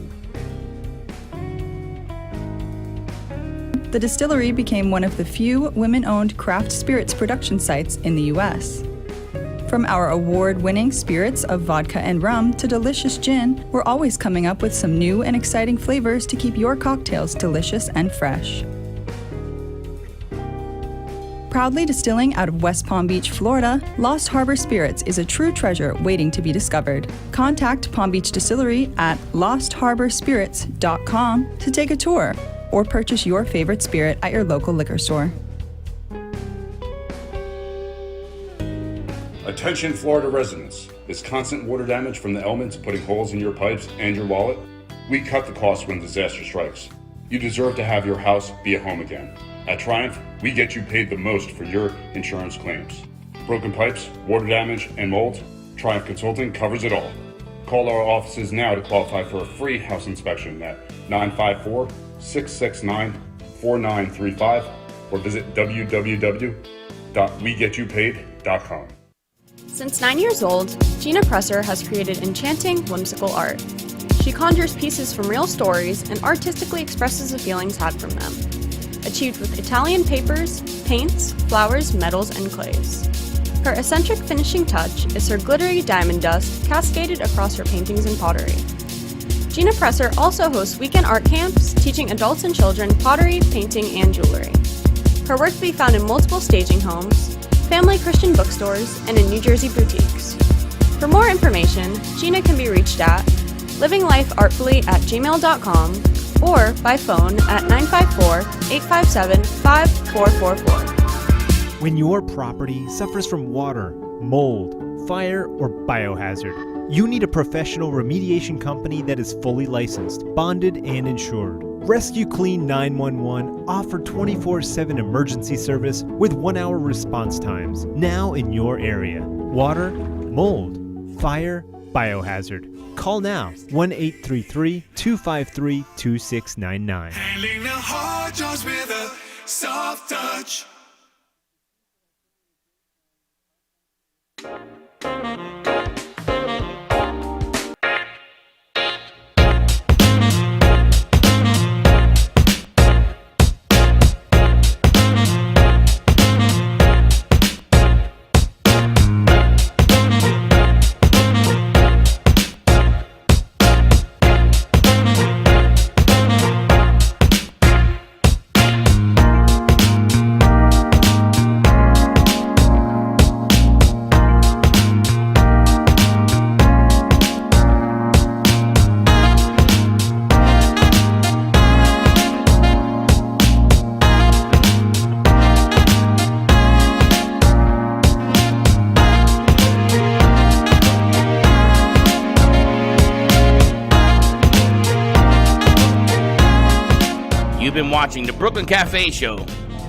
S10: The distillery became one of the few women-owned craft spirits production sites in the U.S. From our award-winning spirits of vodka and rum to delicious gin, we're always coming up with some new and exciting flavors to keep your cocktails delicious and fresh. Proudly distilling out of West Palm Beach, Florida, Lost Harbor Spirits is a true treasure waiting to be discovered. Contact Palm Beach Distillery at lostharborspirits.com to take a tour or purchase your favorite spirit at your local liquor store.
S11: Attention Florida residents. Is constant water damage from the elements putting holes in your pipes and your wallet? We cut the cost when disaster strikes. You deserve to have your house be a home again. At Triumph, we get you paid the most for your insurance claims. Broken pipes, water damage, and mold? Triumph Consulting covers it all. Call our offices now to qualify for a free house inspection at 954-669-4935 or visit www.wegetYouPaid.com.
S12: Since 9 years old, Gina Presser has created enchanting, whimsical art. She conjures pieces from real stories and artistically expresses the feelings had from them. Achieved with Italian papers, paints, flowers, metals, and clays. Her eccentric finishing touch is her glittery diamond dust cascaded across her paintings and pottery. Gina Presser also hosts weekend art camps, teaching adults and children pottery, painting, and jewelry. Her work can be found in multiple staging homes, family Christian bookstores, and in New Jersey boutiques. For more information, Gina can be reached at livinglifeartfully@gmail.com or by phone at 954-857-5444.
S13: When your property suffers from water, mold, fire, or biohazard, you need a professional remediation company that is fully licensed, bonded, and insured. Rescue Clean 911 offer 24/7 emergency service with 1-hour response times now in your area. Water, mold, fire, biohazard. Call now 1-833-253-2699.
S14: Handling the hard jobs with a soft touch.
S5: You've been watching the Brooklyn Café Show.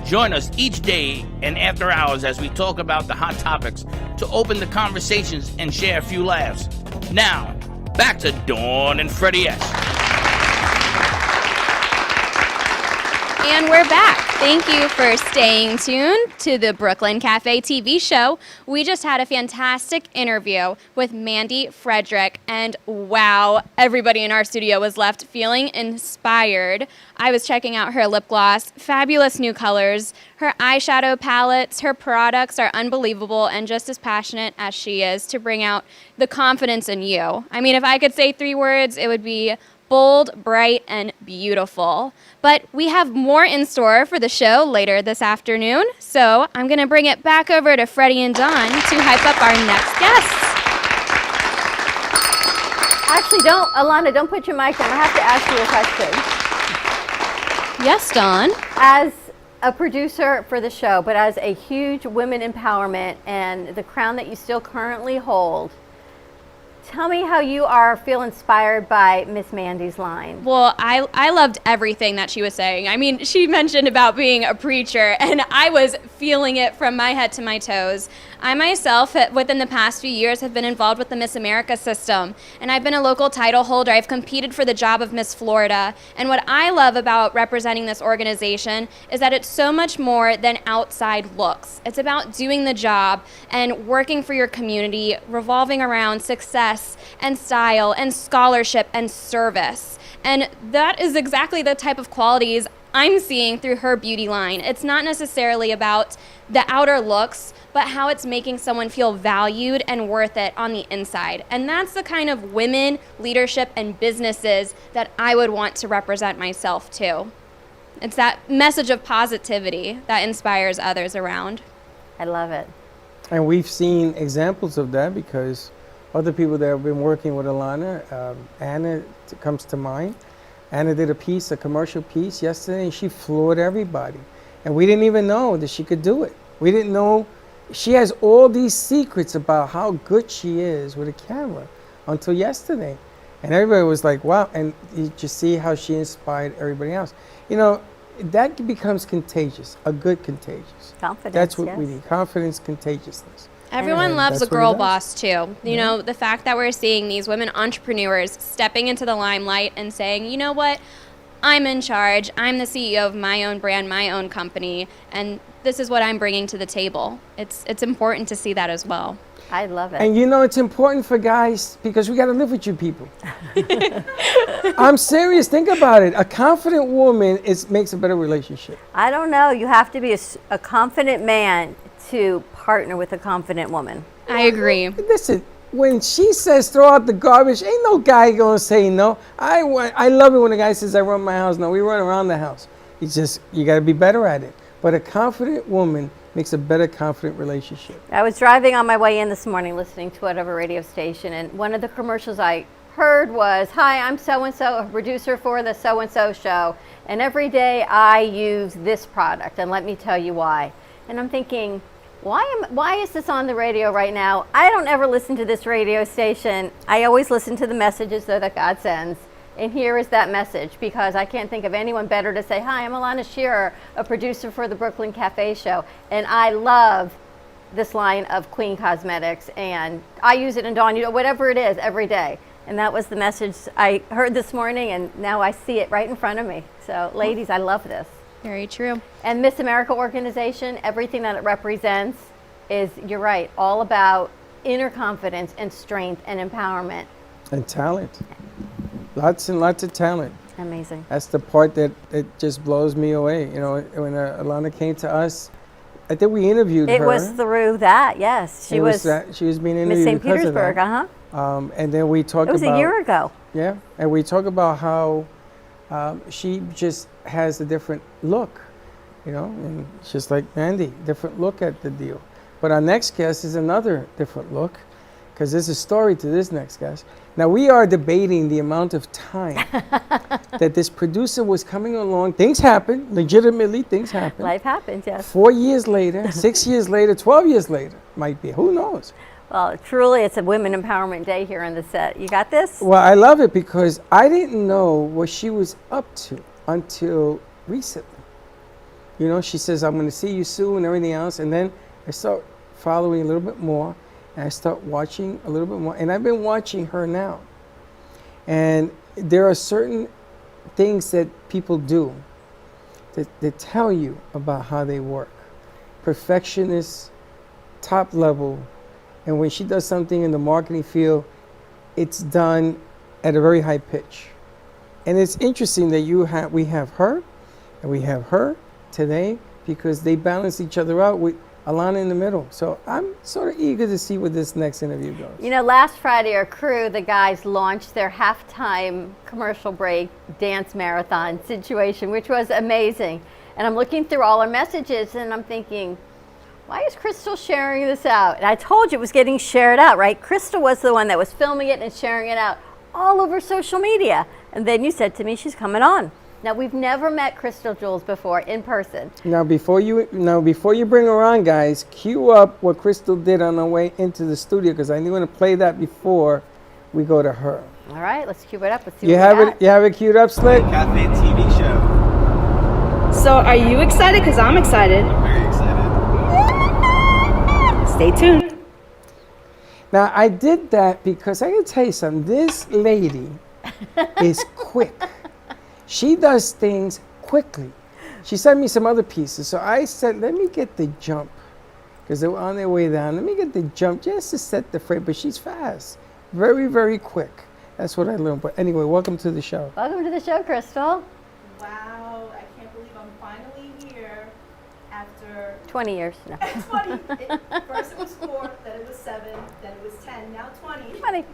S5: Join us each day and after hours as we talk about the hot topics to open the conversations and share a few laughs. Now, back to Dawn and Freddie S.
S4: And we're back. Thank you for staying tuned to the Brooklyn Café TV show. We just had a fantastic interview with Mandy Frederic, and wow, everybody in our studio was left feeling inspired. I was checking out her lip gloss, fabulous new colors, her eyeshadow palettes, her products are unbelievable and just as passionate as she is to bring out the confidence in you. I mean, if I could say 3 words, it would be bold, bright, and beautiful. But we have more in store for the show later this afternoon, so I'm going to bring it back over to Freddie and Dawn to hype up our next guests.
S7: Actually, Alana, don't put your mic on. I have to ask you a question.
S4: Yes, Dawn.
S7: As a producer for the show, but as a huge women empowerment and the crown that you still currently hold, tell me how you feel inspired by Miss Mandy's line.
S4: Well, I loved everything that she was saying. I mean, she mentioned about being a preacher, and I was feeling it from my head to my toes. I myself, within the past few years, have been involved with the Miss America system, and I've been a local title holder. I've competed for the job of Miss Florida, and what I love about representing this organization is that it's so much more than outside looks. It's about doing the job and working for your community, revolving around success and style and scholarship and service. And that is exactly the type of qualities I'm seeing through her beauty line. It's not necessarily about the outer looks, but how it's making someone feel valued and worth it on the inside. And that's the kind of women, leadership, and businesses that I would want to represent myself to. It's that message of positivity that inspires others around.
S7: I love it.
S6: And we've seen examples of that because other people that have been working with Alana, Anna comes to mind. Anna did a commercial piece yesterday, and she floored everybody. And we didn't even know that she could do it. We didn't know. She has all these secrets about how good she is with a camera until yesterday. And everybody was like, wow. And you just see how she inspired everybody else. You know, that becomes contagious, a good contagious.
S7: Confidence,
S6: That's what we
S7: yes.
S6: need, confidence, contagiousness.
S4: Everyone
S6: And
S4: loves a
S6: that's what it
S4: girl
S6: does.
S4: boss too. You know, the fact that we're seeing these women entrepreneurs stepping into the limelight and saying, you know what, I'm in charge. I'm the CEO of my own brand, my own company, and this is what I'm bringing to the table. It's important to see that as well.
S7: I love it.
S6: And you know, it's important for guys because we got to live with you people. I'm serious. Think about it. A confident woman makes a better relationship.
S7: I don't know. You have to be a confident man to partner with a confident woman.
S4: I agree.
S6: Listen, when she says throw out the garbage, ain't no guy gonna say no. I love it when a guy says I run my house. No, we run around the house. It's just you got to be better at it. But a confident woman makes a better confident relationship.
S7: I was driving on my way in this morning listening to whatever radio station, and one of the commercials I heard was, "Hi, I'm so-and-so, a producer for the so-and-so show, and every day I use this product, and let me tell you why." And I'm thinking, why is this on the radio right now? I don't ever listen to this radio station. I always listen to the messages though that God sends. And here is that message, because I can't think of anyone better to say, "Hi, I'm Alana Shearer, a producer for the Brooklyn Café show, and I love this line of Queen Cosmetics, and I use it in Dawn, whatever it is, every day." And that was the message I heard this morning, and now I see it right in front of me. So, ladies, I love this.
S4: Very true.
S7: And Miss America organization, everything that it represents is, you're right, all about inner confidence and strength and empowerment.
S6: And talent. Lots and lots of talent.
S7: Amazing.
S6: That's the part that it just blows me away. You know, when Alana came to us, I think we interviewed her.
S7: It was through that, yes. She was
S6: she was being
S7: Miss
S6: interviewed
S7: St.
S6: because of that.
S7: Petersburg,
S6: And then we talked about.
S7: It was a year ago.
S6: Yeah, and we talk about how she just has a different look, you know, and it's just like Mandy, different look at the deal. But our next guest is another different look, because there's a story to this next guest. Now, we are debating the amount of time that this producer was coming along. Things happen, legitimately things happen.
S7: Life happens, yes.
S6: 4 years later, 6 years later, 12 years later, might be, who knows?
S7: Well, truly, it's a Women Empowerment Day here on the set. You got this?
S6: Well, I love it because I didn't know what she was up to until recently. You know, she says, "I'm going to see you soon," and everything else. And then I start following a little bit more, and I start watching a little bit more. And I've been watching her now. And there are certain things that people do that tell you about how they work. Perfectionist, top level. And when she does something in the marketing field, it's done at a very high pitch. And it's interesting that we have her and we have her today because they balance each other out with Alana in the middle. So I'm sort of eager to see where this next interview goes.
S7: You know, last Friday, our crew, the guys, launched their halftime commercial break dance marathon situation, which was amazing. And I'm looking through all our messages and I'm thinking, why is Chirstel sharing this out? And I told you it was getting shared out, right? Chirstel was the one that was filming it and sharing it out all over social media. And then you said to me, she's coming on. Now, we've never met Chirstel, Jules, before in person.
S6: Now, before you bring her on, guys, cue up what Chirstel did on her way into the studio because I'm going to play that before we go to her.
S7: All right, let's cue it up. Let's see
S6: You
S7: what
S6: have
S7: we got.
S6: it. You have it queued up, Slick.
S15: Cafe TV show.
S9: So are you excited? Because I'm excited.
S15: Very excited.
S9: Stay tuned.
S6: Now, I did that because I can tell you something. This lady is quick. She does things quickly. She sent me some other pieces. So I said, let me get the jump because they were on their way down. Let me get the jump just to set the frame. But she's fast. Very, very quick. That's what I learned. But anyway, welcome to the show.
S7: Welcome to the show, Chirstel.
S9: Wow, I can't believe I'm finally here after
S7: 20 years. No.
S9: 20. First it was 4, then it was 7, then it was 10, now 20.
S7: 20.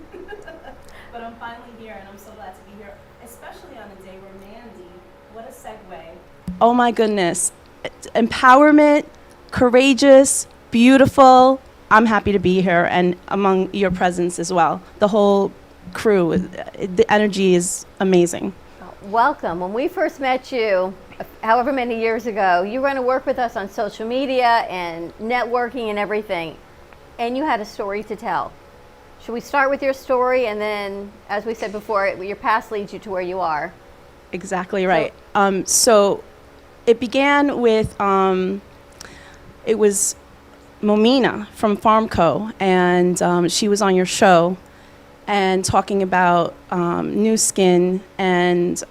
S9: But I'm finally here, and I'm so glad to be here, especially on a day where Mandy, what a segue. Oh my goodness. Empowerment, courageous, beautiful. I'm happy to be here and among your presence as well. The whole crew, the energy is amazing.
S7: Welcome. When we first met you, however many years ago, you were going to work with us on social media and networking and everything, and you had a story to tell. Should we start with your story, and then, as we said before, your past leads you to where you are?
S9: Exactly right. So it began with, it was Momina from Farmco, and she was on your show and talking about new skin, and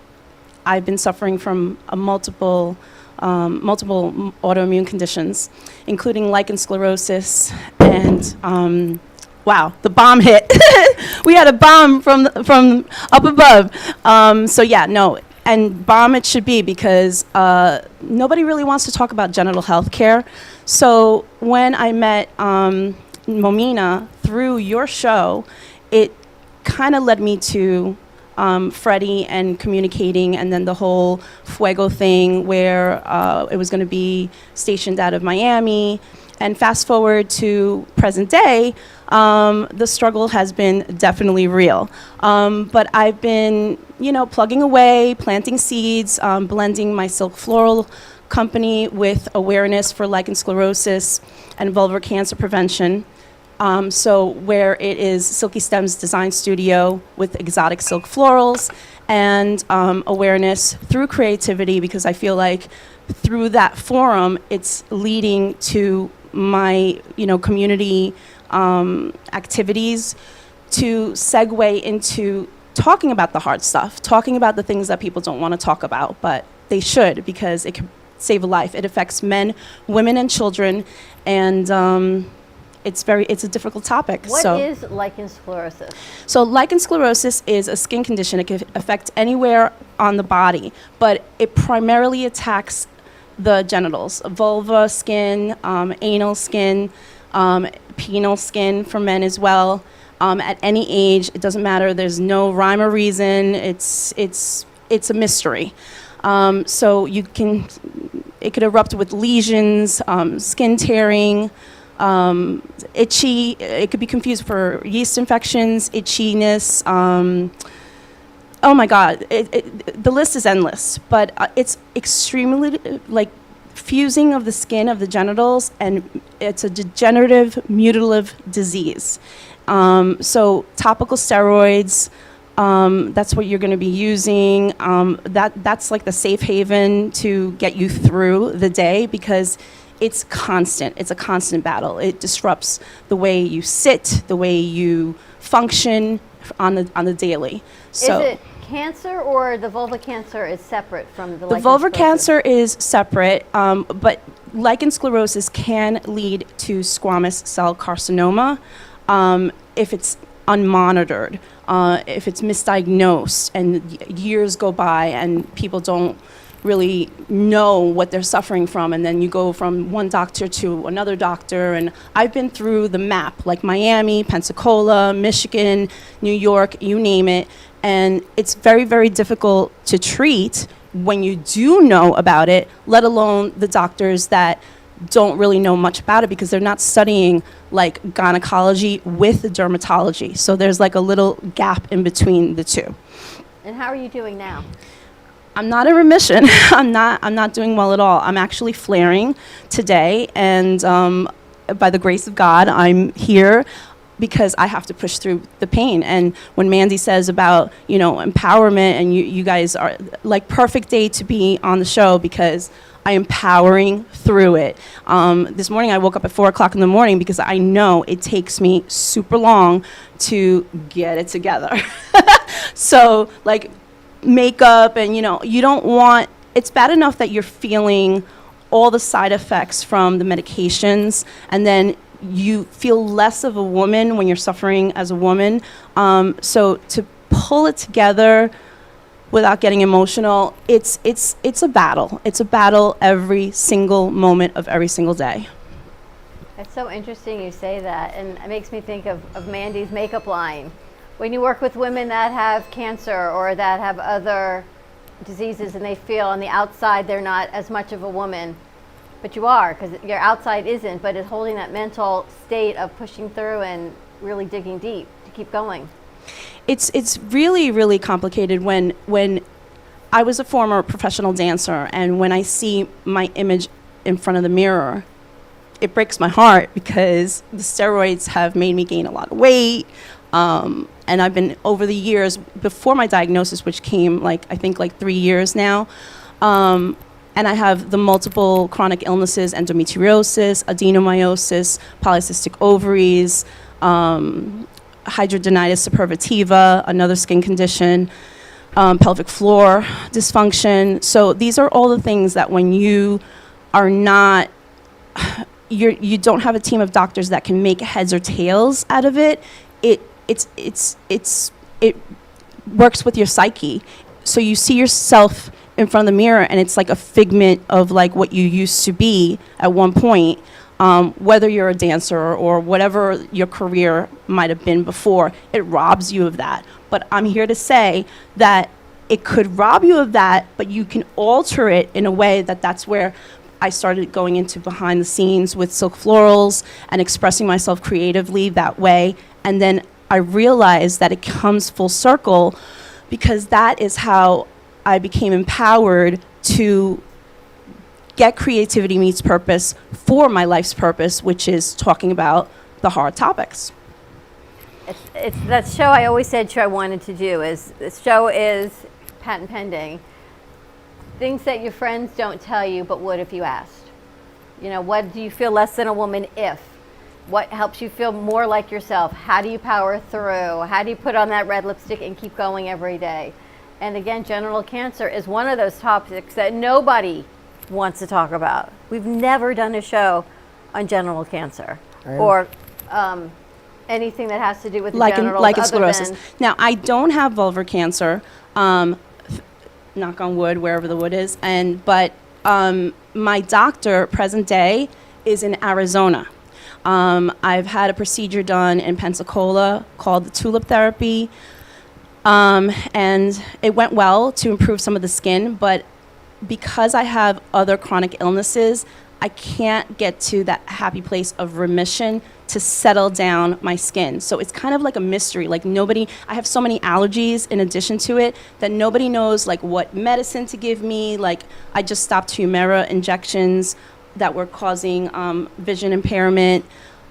S9: I've been suffering from multiple autoimmune conditions, including lichen sclerosis, and wow, the bomb hit. We had a bomb from up above. So yeah, no, and bomb it should be, because nobody really wants to talk about genital health care. So when I met Momina through your show, it kind of led me to Freddie and communicating, and then the whole Fuego thing where it was going to be stationed out of Miami. And fast forward to present day, the struggle has been definitely real. But I've been, plugging away, planting seeds, blending my Silk Floral company with awareness for lichen sclerosis and vulvar cancer prevention. So where it is Silky Stem's design studio with exotic silk florals and awareness through creativity, because I feel like through that forum, it's leading to my, community activities to segue into talking about the hard stuff, talking about the things that people don't want to talk about, but they should, because it can save a life. It affects men, women, and children, and it's a difficult topic.
S7: What is lichen sclerosis?
S9: So lichen sclerosis is a skin condition. It can affect anywhere on the body, but it primarily attacks the genitals, vulva skin, anal skin, penile skin for men as well. At any age, it doesn't matter. There's no rhyme or reason. It's a mystery. So it could erupt with lesions, skin tearing, itchy. It could be confused for yeast infections, itchiness. Oh my God, the list is endless, but it's extremely fusing of the skin of the genitals, and it's a degenerative mutilative disease. So topical steroids, that's what you're going to be using. That's like the safe haven to get you through the day, because it's constant. It's a constant battle. It disrupts the way you sit, the way you function on the daily. So
S7: Is it cancer, or the vulva cancer is separate from the lichen
S9: vulvar
S7: sclerosis?
S9: cancer is separate, but lichen sclerosis can lead to squamous cell carcinoma if it's unmonitored, if it's misdiagnosed and years go by and people don't really know what they're suffering from, and then you go from one doctor to another doctor. And I've been through the map, like Miami, Pensacola, Michigan, New York, you name it, and it's very, very difficult to treat when you do know about it, let alone the doctors that don't really know much about it, because they're not studying like gynecology with dermatology. So there's like a little gap in between the two.
S7: And how are you doing now?
S9: I'm not in remission. I'm not doing well at all. I'm actually flaring today, and by the grace of God, I'm here because I have to push through the pain. And when Mandy says about, empowerment, and you guys are like perfect day to be on the show, because I am powering through it. This morning I woke up at 4 o'clock in the morning because I know it takes me super long to get it together. So like makeup, and you don't want, it's bad enough that you're feeling all the side effects from the medications, and then you feel less of a woman when you're suffering as a woman. So to pull it together without getting emotional, it's a battle. It's a battle every single moment of every single day.
S7: It's so interesting you say that, and it makes me think of Mandy's makeup line. When you work with women that have cancer or that have other diseases, and they feel on the outside they're not as much of a woman, but you are, because your outside isn't, but it's holding that mental state of pushing through and really digging deep to keep going.
S9: It's really, really complicated when I was a former professional dancer, and when I see my image in front of the mirror, it breaks my heart, because the steroids have made me gain a lot of weight. And I've been, over the years, before my diagnosis, which came I think 3 years now, and I have the multiple chronic illnesses, endometriosis, adenomyosis, polycystic ovaries, hidradenitis suppurativa, another skin condition, pelvic floor dysfunction. So these are all the things that when you are not, you don't have a team of doctors that can make heads or tails out of it. It works with your psyche. So you see yourself in front of the mirror, and it's like a figment of like what you used to be at one point. Whether you're a dancer or whatever your career might have been before, it robs you of that. But I'm here to say that it could rob you of that, but you can alter it in a way that's where I started going into behind the scenes with Silk Florals and expressing myself creatively that way. And then I realized that it comes full circle, because that is how I became empowered to get creativity meets purpose for my life's purpose, which is talking about the hard topics.
S7: It's that show I always said I wanted to do. Is the show is patent pending. Things that your friends don't tell you, but would if you asked. You know, what do you feel less than a woman if? What helps you feel more like yourself? How do you power through? How do you put on that red lipstick and keep going every day? And again, genital cancer is one of those topics that nobody wants to talk about. We've never done a show on genital cancer or anything that has to do with the genitals,
S9: like
S7: other
S9: sclerosis.
S7: than-
S9: Now, I don't have vulvar cancer, knock on wood, wherever the wood is, but my doctor, present day, is in Arizona. I've had a procedure done in Pensacola called the tulip therapy, and it went well to improve some of the skin, but because I have other chronic illnesses, I can't get to that happy place of remission to settle down my skin. So it's kind of like a mystery. Like I have so many allergies in addition to it that nobody knows like what medicine to give me. Like I just stopped Humira injections that were causing vision impairment.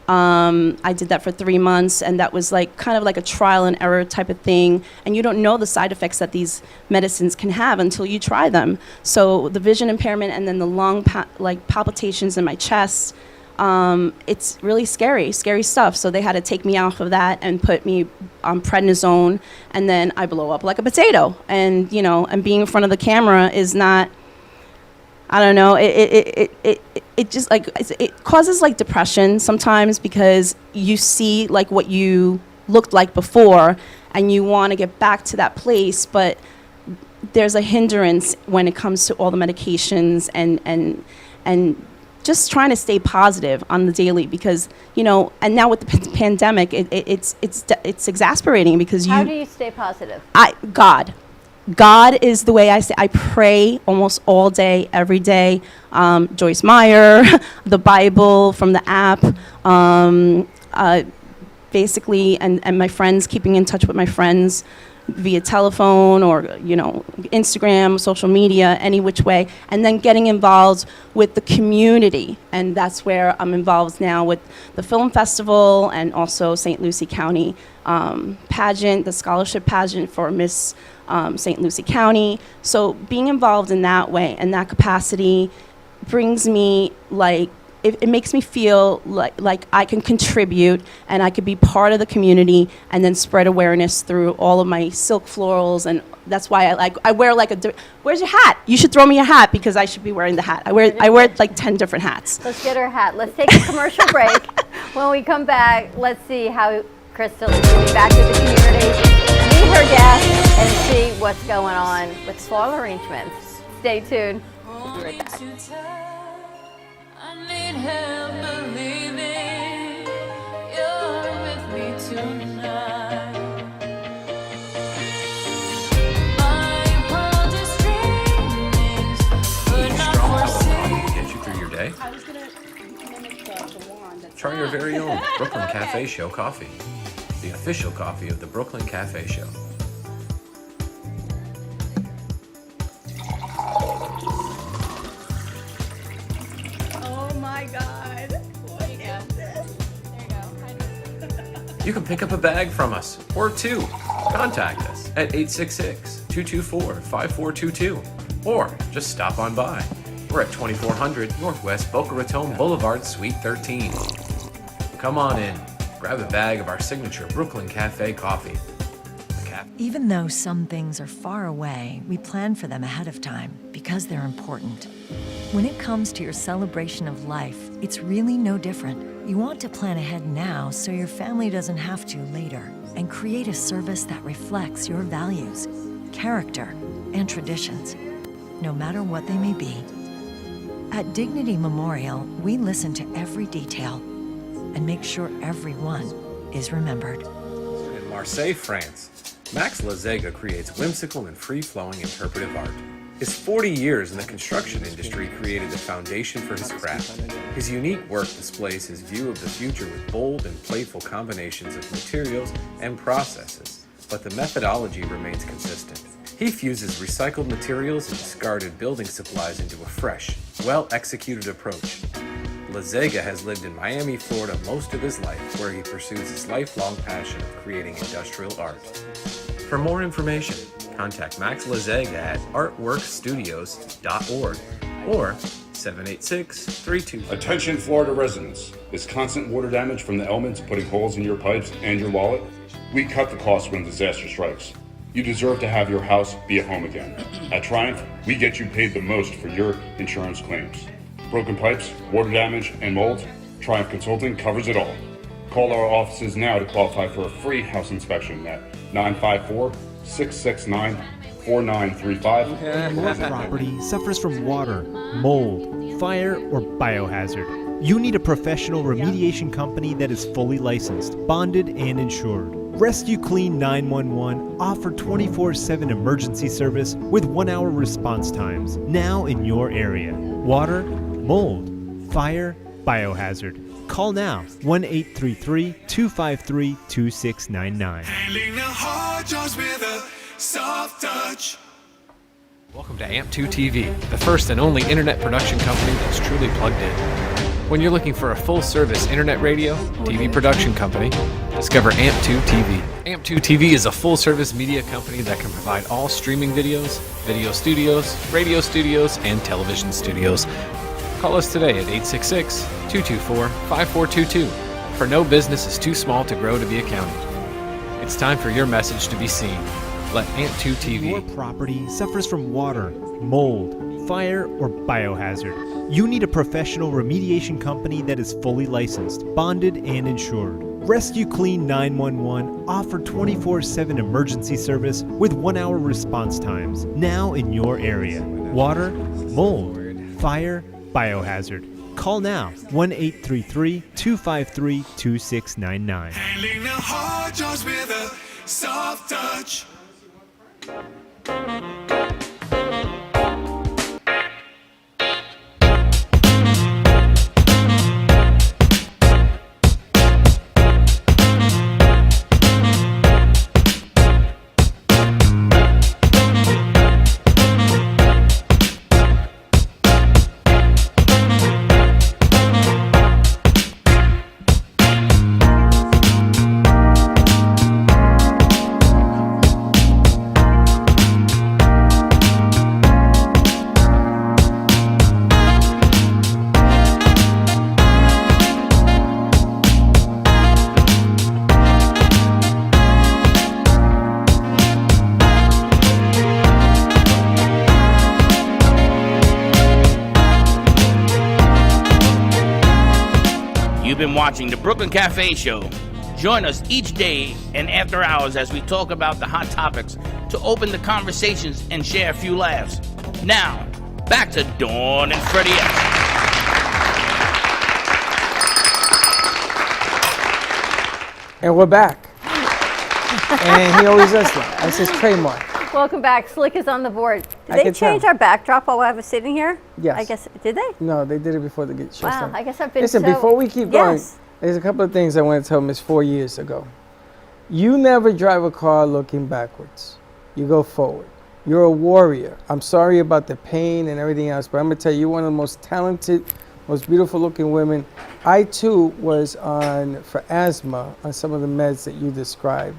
S9: I did that for 3 months, and that was like kind of like a trial and error type of thing. And you don't know the side effects that these medicines can have until you try them. So the vision impairment and then the lung palpitations in my chest, it's really scary stuff. So they had to take me off of that and put me on prednisone, and then I blow up like a potato. And and being in front of the camera is not, I don't know, it just like it causes like depression sometimes, because you see like what you looked like before and you want to get back to that place, but there's a hindrance when it comes to all the medications and just trying to stay positive on the daily, because and now with the pandemic it's exasperating, because
S7: How do you stay positive?
S9: God is the way I say. I pray almost all day, every day. Joyce Meyer, the Bible from the app, basically, and my friends, keeping in touch with my friends via telephone or Instagram, social media, any which way, and then getting involved with the community. And that's where I'm involved now with the film festival and also St. Lucie County pageant, the scholarship pageant for Miss St. Lucie County. So being involved in that way and that capacity brings me it makes me feel like I can contribute and I could be part of the community and then spread awareness through all of my silk florals. And that's why I wear where's your hat? You should throw me a hat, because I should be wearing the hat. I wear like 10 different hats.
S7: Let's get her hat. Let's take a commercial break. When we come back, let's see how Chirstel is moving back to the community, meet her guests, and see what's going on with floral arrangements. Stay tuned. We'll be right back.
S3: I need help believing you're with me tonight. My world is dreamings, but not foreseen.
S16: Get you through your day.
S9: I was gonna mimic the wand.
S16: Try your very own Brooklyn Café Show coffee, the official coffee of the Brooklyn Café Show.
S9: Oh my God! What is this?
S16: You can pick up a bag from us, or two. Contact us at 866-224-5422, or just stop on by. We're at 2400 Northwest Boca Raton Boulevard, Suite 13. Come on in. Grab a bag of our signature Brooklyn Café coffee.
S17: Even though some things are far away, we plan for them ahead of time because they're important. When it comes to your celebration of life, it's really no different. You want to plan ahead now so your family doesn't have to later, and create a service that reflects your values, character, and traditions, no matter what they may be. At Dignity Memorial, we listen to every detail and make sure everyone is remembered.
S16: In Marseille, France, Max Lazega creates whimsical and free-flowing interpretive art. His 40 years in the construction industry created the foundation for his craft. His unique work displays his view of the future with bold and playful combinations of materials and processes, but the methodology remains consistent. He fuses recycled materials and discarded building supplies into a fresh, well-executed approach. Lazega has lived in Miami, Florida most of his life, where he pursues his lifelong passion of creating industrial art. For more information, contact Max Lazega at artworkstudios.org or 786-32.
S11: Attention Florida residents. Is constant water damage from the elements putting holes in your pipes and your wallet? We cut the costs when disaster strikes. You deserve to have your house be a home again. At Triumph, we get you paid the most for your insurance claims. Broken pipes, water damage, and mold? Triumph Consulting covers it all. Call our offices now to qualify for a free house inspection at 954-669-4935.
S13: Your property suffers from water, mold, fire, or biohazard. You need a professional remediation company that is fully licensed, bonded, and insured. Rescue Clean 911 offer 24/7 emergency service with 1-hour response times now in your area. Water, mold, fire, biohazard. Call now 1-833-253-2699.
S14: Handling the hard jobs with a soft touch.
S16: Welcome to AMP2 TV, the first and only internet production company that's truly plugged in. When you're looking for a full-service internet radio, TV production company, discover AMP2 TV. AMP2 TV is a full-service media company that can provide all streaming videos, video studios, radio studios, and television studios. Call us today at 866-224-5422, for no business is too small to grow to be accounted. It's time for your message to be seen. Let AMP2 TV.
S13: Your property suffers from water, mold, fire, or biohazard. You need a professional remediation company that is fully licensed, bonded, and insured. Rescue Clean 911 offer 24/7 emergency service with 1-hour response times now in your area. Water, mold, fire, biohazard. Call now 1-833-253-2699.
S14: Handling the hard jobs with a soft touch.
S5: Been watching the Brooklyn Café Show. Join us each day and after hours as we talk about the hot topics to open the conversations and share a few laughs. Now, back to Dawn and Freddie X.
S6: And we're back. And he always does that. That's his trademark.
S7: Welcome back. Slick is on the board. Did
S6: I
S7: they
S6: can
S7: change
S6: tell.
S7: our backdrop while I was sitting here?
S6: Yes.
S7: I guess, did they?
S6: No, they did it before the show
S7: Wow,
S6: started.
S7: I guess I've been
S6: Listen,
S7: so-
S6: before we keep going,
S7: Yes.
S6: there's a couple of things I want to tell Miss 4 years ago. You never drive a car looking backwards. You go forward. You're a warrior. I'm sorry about the pain and everything else, but I'm going to tell you, you're one of the most talented, most beautiful looking women. I too was for asthma, on some of the meds that you described.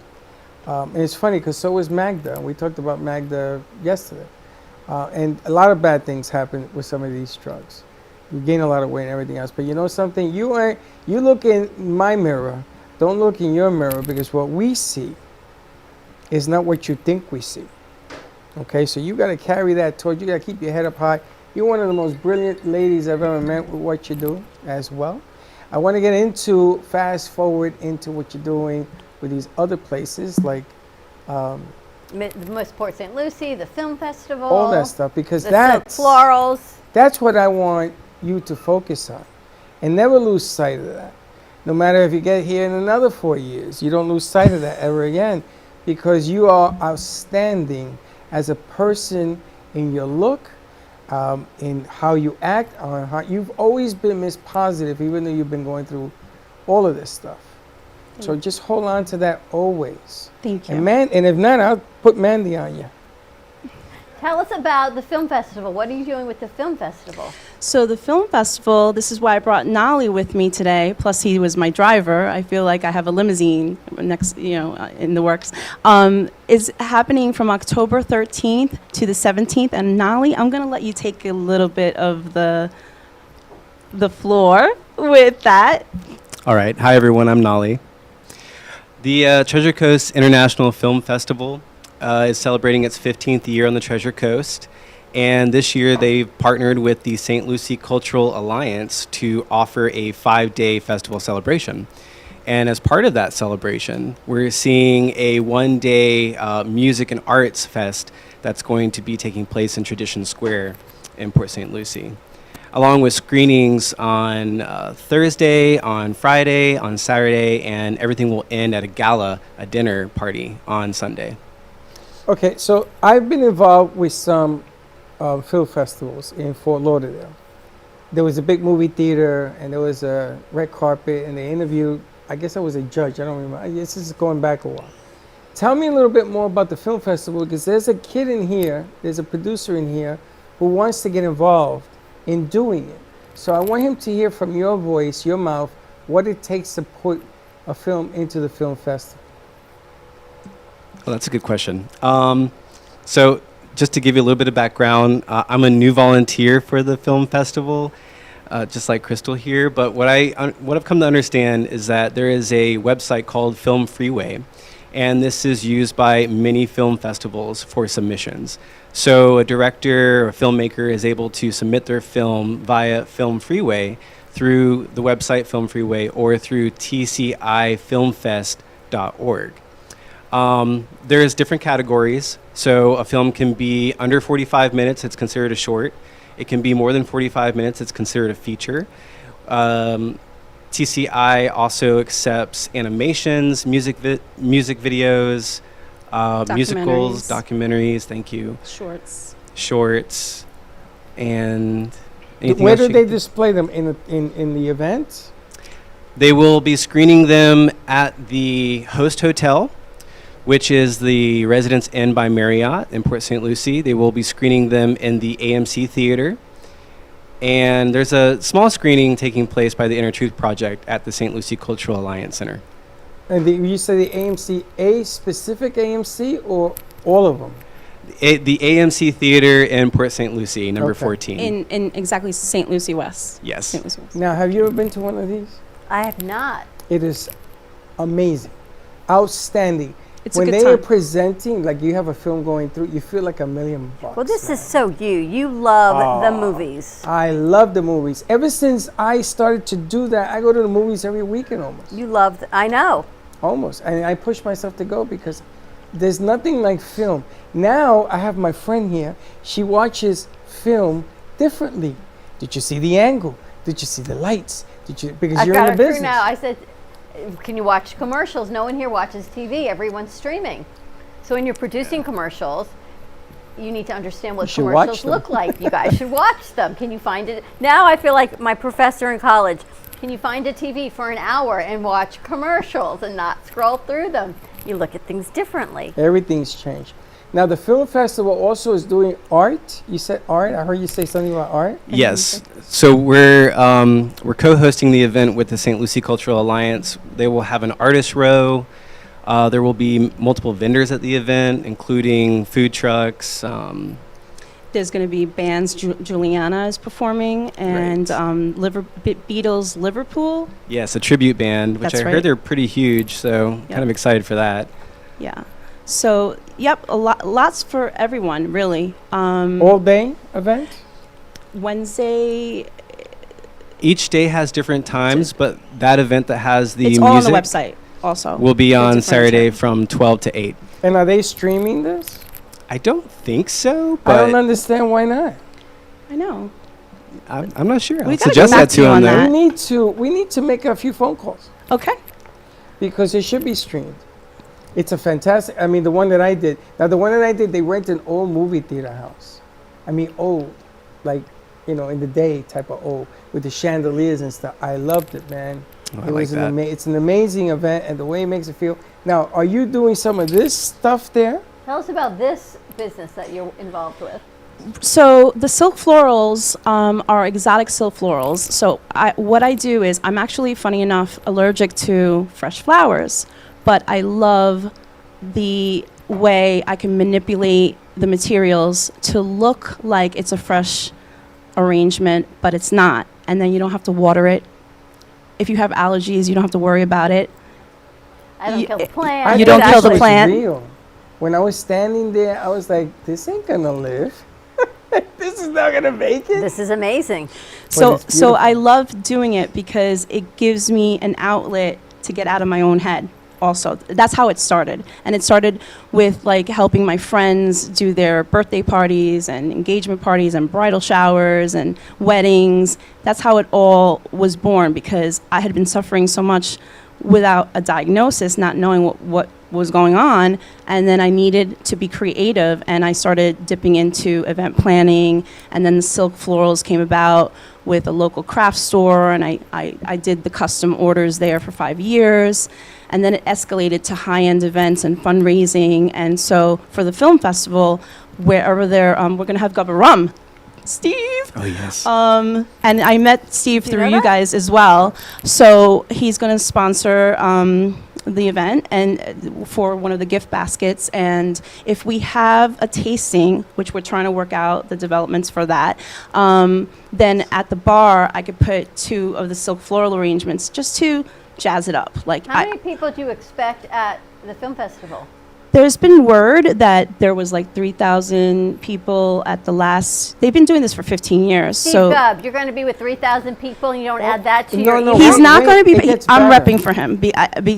S6: And it's funny because so was Magda. We talked about Magda yesterday. And a lot of bad things happen with some of these drugs. You gain a lot of weight and everything else. But you know something? You look in my mirror. Don't look in your mirror, because what we see is not what you think we see. Okay, so you got to carry that torch. You got to keep your head up high. You're one of the most brilliant ladies I've ever met with what you do as well. I want to get into, fast forward into what you're doing with these other places like
S7: Port St. Lucie, the film festival,
S6: all that stuff, because
S7: the
S6: that's
S7: florals.
S6: That's what I want you to focus on, and never lose sight of that. No matter if you get here in another 4 years, you don't lose sight of that ever again, because you are outstanding as a person in your look, in how you act, on how you've always been Miss Positive, even though you've been going through all of this stuff. So just hold on to that always.
S9: Thank you.
S6: And if not, I'll put Mandy on you.
S7: Tell us about the film festival. What are you doing with the film festival?
S9: So the film festival, this is why I brought Nolly with me today. Plus, he was my driver. I feel like I have a limousine next, in the works. Is happening from October 13th to the 17th. And Nolly, I'm gonna let you take a little bit of the floor with that.
S15: All right. Hi, everyone. I'm Nolly. The Treasure Coast International Film Festival is celebrating its 15th year on the Treasure Coast. And this year they've partnered with the St. Lucie Cultural Alliance to offer a 5-day festival celebration. And as part of that celebration, we're seeing a 1-day music and arts fest that's going to be taking place in Tradition Square in Port St. Lucie, along with screenings on Thursday, on Friday, on Saturday, and everything will end at a dinner party on Sunday.
S6: Okay, so I've been involved with some film festivals in Fort Lauderdale. There was a big movie theater, and there was a red carpet, and they interviewed, I guess I was a judge, I don't remember. This is going back a while. Tell me a little bit more about the film festival, because there's a kid in here, there's a producer in here who wants to get involved in doing it. So I want him to hear from your voice, your mouth, what it takes to put a film into the film festival.
S15: Well, that's a good question. So just to give you a little bit of background, I'm a new volunteer for the film festival, just like Chirstel here. But what I've come to understand is that there is a website called Film Freeway, and this is used by many film festivals for submissions. So a director or a filmmaker is able to submit their film via Film Freeway through the website Film Freeway or through tcifilmfest.org. There's different categories. So a film can be under 45 minutes, it's considered a short. It can be more than 45 minutes, it's considered a feature. TCI also accepts animations, music videos, musicals, documentaries, thank you. Shorts, and anything
S6: Where
S15: else
S6: do they display them, in the event?
S15: They will be screening them at the Host Hotel, which is the Residence Inn by Marriott in Port St. Lucie. They will be screening them in the AMC Theater. And there's a small screening taking place by the Inner Truth Project at the St. Lucie Cultural Alliance Center.
S6: And you say the AMC, a specific AMC or all of them?
S15: The AMC Theater in Port St. Lucie, number 14.
S9: In exactly St. Lucie West.
S15: Yes.
S9: St. Lucie West.
S6: Now, have you ever been to one of these?
S7: I have not.
S6: It is amazing, outstanding.
S9: It's a
S6: when
S9: good
S6: they are
S9: time.
S6: presenting, like you have a film going through, you feel like $1 million.
S7: Well, this is so you. You love the movies.
S6: I love the movies. Ever since I started to do that, I go to the movies every weekend almost.
S7: You love, I know.
S6: Almost. And I push myself to go because there's nothing like film. Now I have my friend here. She watches film differently. Did you see the angle? Did you see the lights? Because you're in the business.
S7: Now I said, can you watch commercials? No one here watches TV. Everyone's streaming. So when you're producing commercials, you need to understand what commercials look like. You guys should watch them. Can you find it? Now I feel like my professor in college. Can you find a TV for an hour and watch commercials and not scroll through them? You look at things differently.
S6: Everything's changed. Now the film festival also is doing art. You said art. I heard you say something about art.
S15: Yes. So we're co-hosting the event with the St. Lucie Cultural Alliance. They will have an artist row. There will be multiple vendors at the event, including food trucks,
S9: There's going to be bands. Juliana is performing, and Beatles Liverpool.
S15: Yes, a tribute band, which
S9: That's
S15: I
S9: right.
S15: heard they're pretty huge, so
S9: Yep.
S15: kind of excited for that.
S9: Yeah. So, yep, lots for everyone, really.
S6: All day event?
S9: Wednesday.
S15: Each day has different times, but that event that has the
S9: It's
S15: music
S9: all on the website also.
S15: will be
S9: The
S15: on
S9: different
S15: Saturday
S9: times.
S15: from 12 to 8.
S6: And are they streaming this?
S15: I don't think so,
S6: I don't
S15: but
S6: understand why not.
S9: I know.
S15: I'm not sure.
S9: We
S15: I'll
S9: gotta
S15: suggest
S9: get back
S15: that
S9: to
S15: to
S9: you
S15: them
S9: on
S15: though.
S9: that.
S6: We need to make a few phone calls.
S9: Okay.
S6: Because it should be streamed. It's a fantastic. I mean, the one that I did. Now, the one that I did, they rent an old movie theater house. I mean, old, like, you know, in the day type of old, with the chandeliers and stuff. I loved it, man.
S15: Oh, I
S6: It
S15: like
S6: was
S15: that.
S6: it's an amazing event, and the way it makes it feel. Now, are you doing some of this stuff there?
S7: Tell us about this business that you're involved with.
S9: So the silk florals are exotic silk florals. So what I do is I'm actually, funny enough, allergic to fresh flowers, but I love the way I can manipulate the materials to look like it's a fresh arrangement, but it's not. And then you don't have to water it. If you have allergies, you don't have to worry about it.
S7: I don't kill the
S6: I
S7: plant.
S9: You don't
S6: think
S9: kill the
S6: that's
S9: plant.
S6: real. When I was standing there, I was like, this ain't gonna live. This is not gonna make it.
S7: This is amazing.
S9: So
S6: it's beautiful.
S9: I love doing it because it gives me an outlet to get out of my own head. Also, that's how it started, and it started with like helping my friends do their birthday parties and engagement parties and bridal showers and weddings. That's how it all was born, because I had been suffering so much without a diagnosis, not knowing what was going on, and then I needed to be creative, and I started dipping into event planning, and then the silk florals came about with a local craft store, and I did the custom orders there for 5 years, and then it escalated to high-end events and fundraising. And so for the film festival, wherever we're going to have Gubba Rum. Steve.
S15: Oh, yes.
S9: And I met Steve
S7: You
S9: through
S7: know
S9: you
S7: that?
S9: guys as well. So he's going to sponsor the event and for one of the gift baskets. And if we have a tasting, which we're trying to work out the developments for that, then at the bar I could put 2 of the silk floral arrangements just to jazz it up. Like
S7: How many people do you expect at the film festival?
S9: there's been word that there was like 3,000 people at the last. They've been doing this for 15 years.
S7: Steve
S9: So
S7: Gubb, you're going to be with 3,000 people and you don't add that to
S6: no,
S7: your
S6: no,
S7: email?
S9: he's not going to be.
S6: it gets
S9: I'm
S6: better.
S9: repping for him.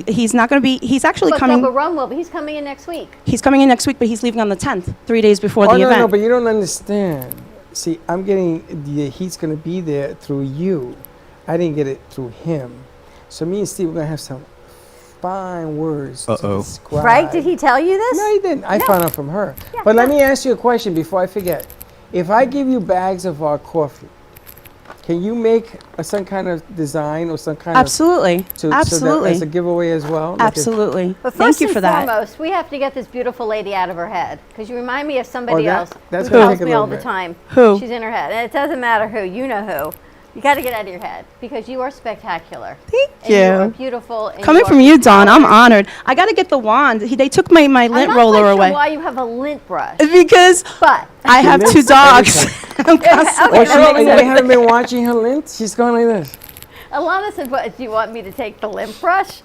S9: He's not going to be. He's actually
S7: But
S9: coming.
S7: Gubba Rum will be. He's coming in next week.
S9: He's coming in next week, but he's leaving on the 10th, 3 days before
S6: Oh,
S9: the
S6: no,
S9: event.
S6: no, but you don't understand. See, I'm getting he's going to be there through you. I didn't get it through him. So me and Steve are going to have some fine words to describe.
S7: Right? Did he tell you this?
S6: No, he didn't. I
S7: No.
S6: found out from her.
S7: Yeah,
S6: But let
S7: yeah.
S6: me ask you a question before I forget. If I give you bags of our coffee, can you make some kind of design or some kind
S9: Absolutely.
S6: of so
S9: Absolutely.
S6: that as a giveaway as well? Like a-
S9: Absolutely.
S7: But first
S9: Thank you
S7: and
S9: for that.
S7: foremost, we have to get this beautiful lady out of her head because you remind me of somebody
S6: that-
S7: else
S6: that's
S7: who
S6: gonna
S7: tells
S6: take a
S7: me all
S6: little
S7: the
S6: bit.
S7: time.
S9: Who?
S7: She's in her head. And it doesn't matter who. You know who. You got to get out of your head because you are spectacular.
S9: Thank
S7: and you. are
S9: you.
S7: beautiful. And
S9: Coming
S7: are
S9: from you, Dawn, I'm
S7: empowered.
S9: honored. I got to get the wand. They took my
S7: I'm
S9: lint
S7: not
S9: roller
S7: quite
S9: away.
S7: Sure why you have a lint brush?
S9: Because
S7: But
S9: I have
S6: lint
S9: 2
S6: is
S9: dogs. I'm
S7: Okay,
S9: constantly
S6: Oh,
S7: that makes
S6: you
S7: sense.
S6: haven't been watching her lint? She's going like this.
S7: Alana said, "What do you want me to take the lint brush?"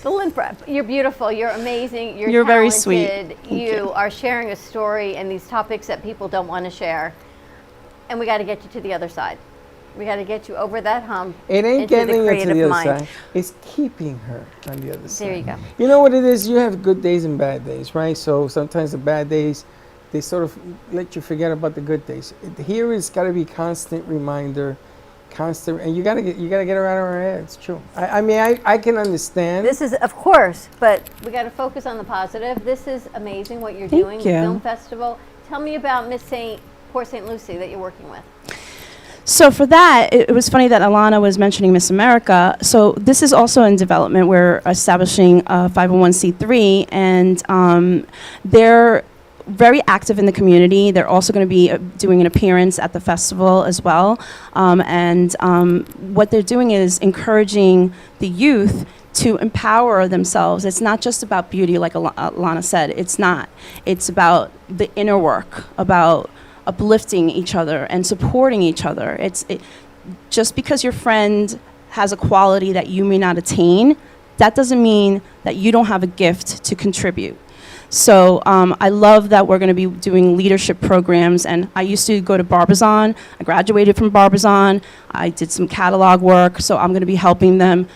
S7: The lint brush. You're beautiful. You're amazing.
S9: You're very sweet.
S7: talented.
S9: Thank
S7: You are sharing a story and these topics that people don't want to share, and we got to get you to the other side. We got to get you over that hump.
S6: It ain't
S7: into
S6: getting
S7: the
S6: her to
S7: creative
S6: the other
S7: mind.
S6: side. It's keeping her on the other side.
S7: There you go.
S6: You know what it is? You have good days and bad days, right? So sometimes the bad days, they sort of let you forget about the good days. Here it's got to be constant reminder, constant, and you got to get her out of her head. It's true. I mean, I can understand.
S7: This is, of course, but we got to focus on the positive. This is amazing what you're
S9: Thank
S7: doing.
S9: you.
S7: The film festival. Tell me about Port St. Lucie that you're working with.
S9: So for that, it was funny that Alana was mentioning Miss America. So this is also in development. We're establishing a 501c3, and they're very active in the community. They're also going to be doing an appearance at the festival as well. What they're doing is encouraging the youth to empower themselves. It's not just about beauty, like Alana said. It's not. It's about the inner work, about uplifting each other and supporting each other. Just because your friend has a quality that you may not attain, that doesn't mean that you don't have a gift to contribute. So I love that we're going to be doing leadership programs. And I used to go to Barbizon. I graduated from Barbizon. I did some catalog work. So I'm going to be helping them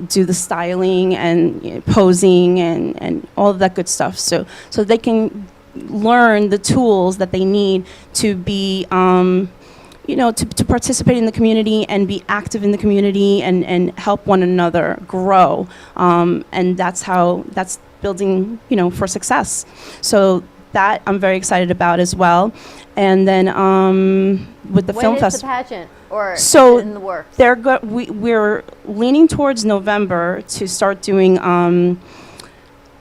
S9: do the styling and posing and all of that good stuff. So they can learn the tools that they need to be, to participate in the community and be active in the community and help one another grow. And that's building, for success. So that I'm very excited about as well. And then with the film festival.
S7: When is the pageant or
S9: so
S7: in the works?
S9: We're leaning towards November to start doing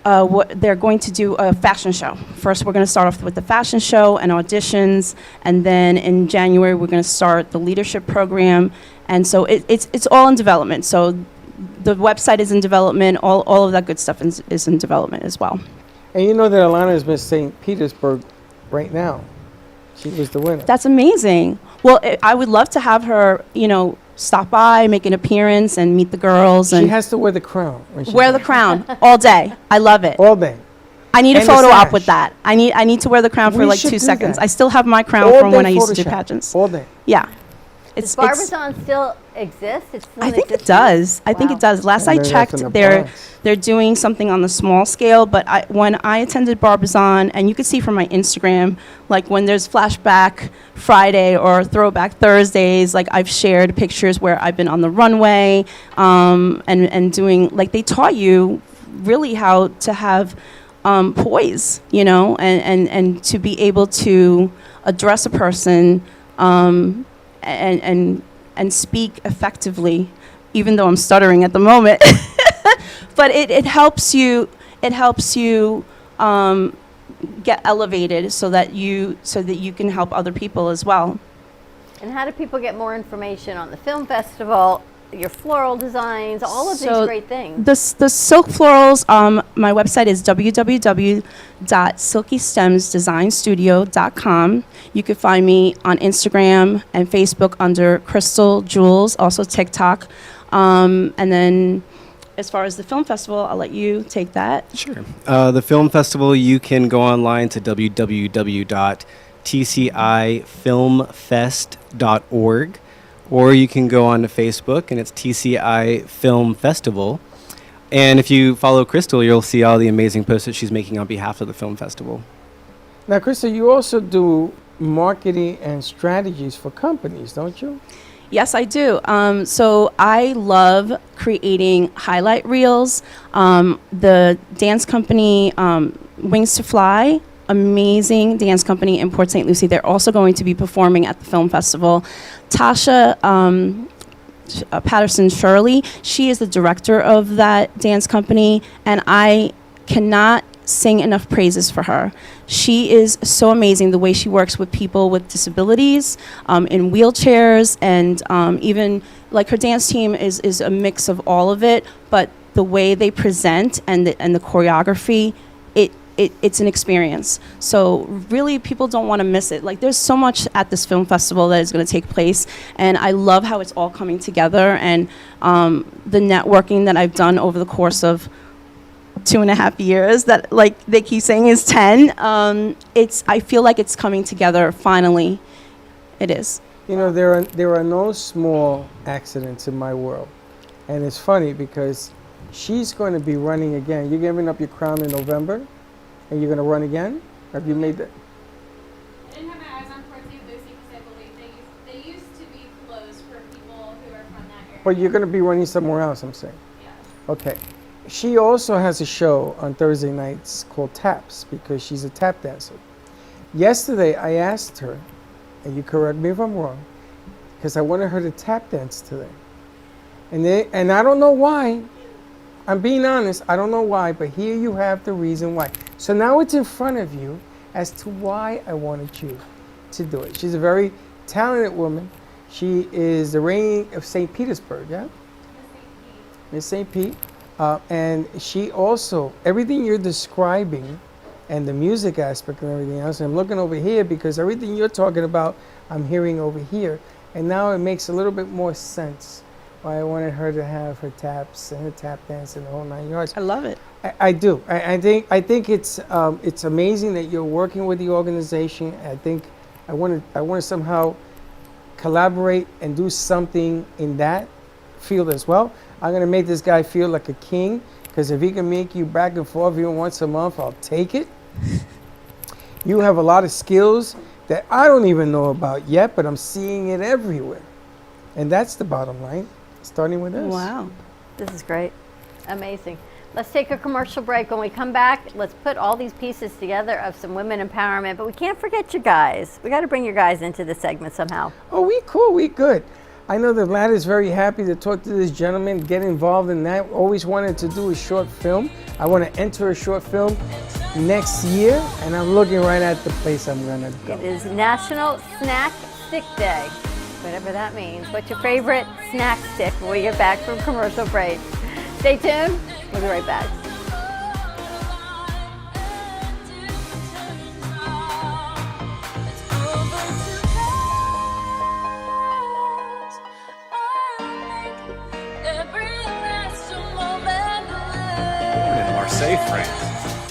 S9: they're going to do a fashion show. First, we're going to start off with the fashion show and auditions, and then in January, we're going to start the leadership program. And so it's all in development. So the website is in development. All of that good stuff is in development as well.
S6: And you know that Alana is Miss St. Petersburg right now. She was the winner.
S9: That's amazing. Well, I would love to have her, stop by, make an appearance, and meet the girls.
S6: She
S9: And
S6: has to wear the crown.
S9: wear the crown all day. I love it.
S6: All day.
S9: I need
S6: And
S9: a
S6: the
S9: photo op
S6: sash.
S9: with that. I need to wear the crown for
S6: We
S9: like
S6: should
S9: 2
S6: do
S9: seconds.
S6: that.
S9: I still have my crown
S6: All
S9: from when
S6: day
S9: I used to do
S6: Photoshop.
S9: pageants.
S6: All day.
S9: Yeah.
S7: Does Barbizon still exist? It's still
S9: I
S7: in
S9: think it
S7: existence?
S9: does. I think
S7: Wow.
S9: it does. Last
S6: And
S9: I
S6: then that's
S9: checked,
S6: in the
S9: they're
S6: Bronx.
S9: they're doing something on the small scale. But when I attended Barbizon, and you could see from my Instagram, like when there's Flashback Friday or Throwback Thursdays, like I've shared pictures where I've been on the runway, and doing, like, they taught you really how to have poise, and to be able to address a person, and speak effectively, even though I'm stuttering at the moment. But it helps you. It helps you get elevated so that you can help other people as well.
S7: And how do people get more information on the film festival, your floral designs, all of these great things?
S9: The silk florals, my website is www.silkystemsdesignstudio.com. You can find me on Instagram and Facebook under Chirstel, Jules, also TikTok. And then as far as the film festival, I'll let you take that.
S15: Sure. The film festival, you can go online to www.tcifilmfest.org, or you can go on to Facebook, and it's TCI Film Festival. And if you follow Chirstel, you'll see all the amazing posts that she's making on behalf of the film festival.
S6: Now, Chirstel, you also do marketing and strategies for companies, don't you?
S9: Yes, I do. So I love creating highlight reels. The dance company, Wings to Fly, amazing dance company in Port St. Lucie. They're also going to be performing at the film festival. Tasha Patterson Shirley, she is the director of that dance company, and I cannot sing enough praises for her. She is so amazing, the way she works with people with disabilities, in wheelchairs, and even like her dance team is a mix of all of it, but the way they present and the choreography, it's an experience. So really, people don't want to miss it. Like, there's so much at this film festival that is going to take place, and I love how it's all coming together, and the networking that I've done over the course of 2.5 years that, like, they keep saying is 10. I feel like it's coming together finally. It is.
S6: There are no small accidents in my world, and it's funny because she's going to be running again. You're giving up your crown in November, and you're going to run again? Have you made that?
S18: I didn't have my eyes on Port St. Lucie because I believe they used to be closed for people who are from that area.
S6: But you're going to be running somewhere else, I'm saying. Yeah. Okay. She also has a show on Thursday nights called Taps because she's a tap dancer. Yesterday, I asked her, and you correct me if I'm wrong, because I wanted her to tap dance today. And I don't know why. I'm being honest, I don't know why, but here you have the reason why. So now it's in front of you as to why I wanted you to do it. She's a very talented woman. She is the reigning of St. Petersburg, yeah? Miss St. Pete. And she also, everything you're describing and the music aspect and everything else. And I'm looking over here because everything you're talking about, I'm hearing over here. And now it makes a little bit more sense why I wanted her to have her taps and her tap dance and the whole 9 yards.
S9: I love it.
S6: I do. I think it's amazing that you're working with the organization. I want to somehow collaborate and do something in that field as well. I'm gonna make this guy feel like a king, because if he can make you back and forth even once a month, I'll take it. You have a lot of skills that I don't even know about yet, but I'm seeing it everywhere. And that's the bottom line, starting with us.
S7: Wow. This is great. Amazing. Let's take a commercial break. When we come back, let's put all these pieces together of some women empowerment, but we can't forget you guys. We got to bring your guys into the segment somehow.
S6: Oh, we cool, we good. I know that Vlad is very happy to talk to this gentleman, get involved in that. Always wanted to do a short film. I want to enter a short film next year, and I'm looking right at the place I'm gonna go.
S7: It is National Snack Stick Day, whatever that means. What's your favorite snack stick when we get back from commercial break? Stay tuned. We'll be right back.
S16: In Marseille, France,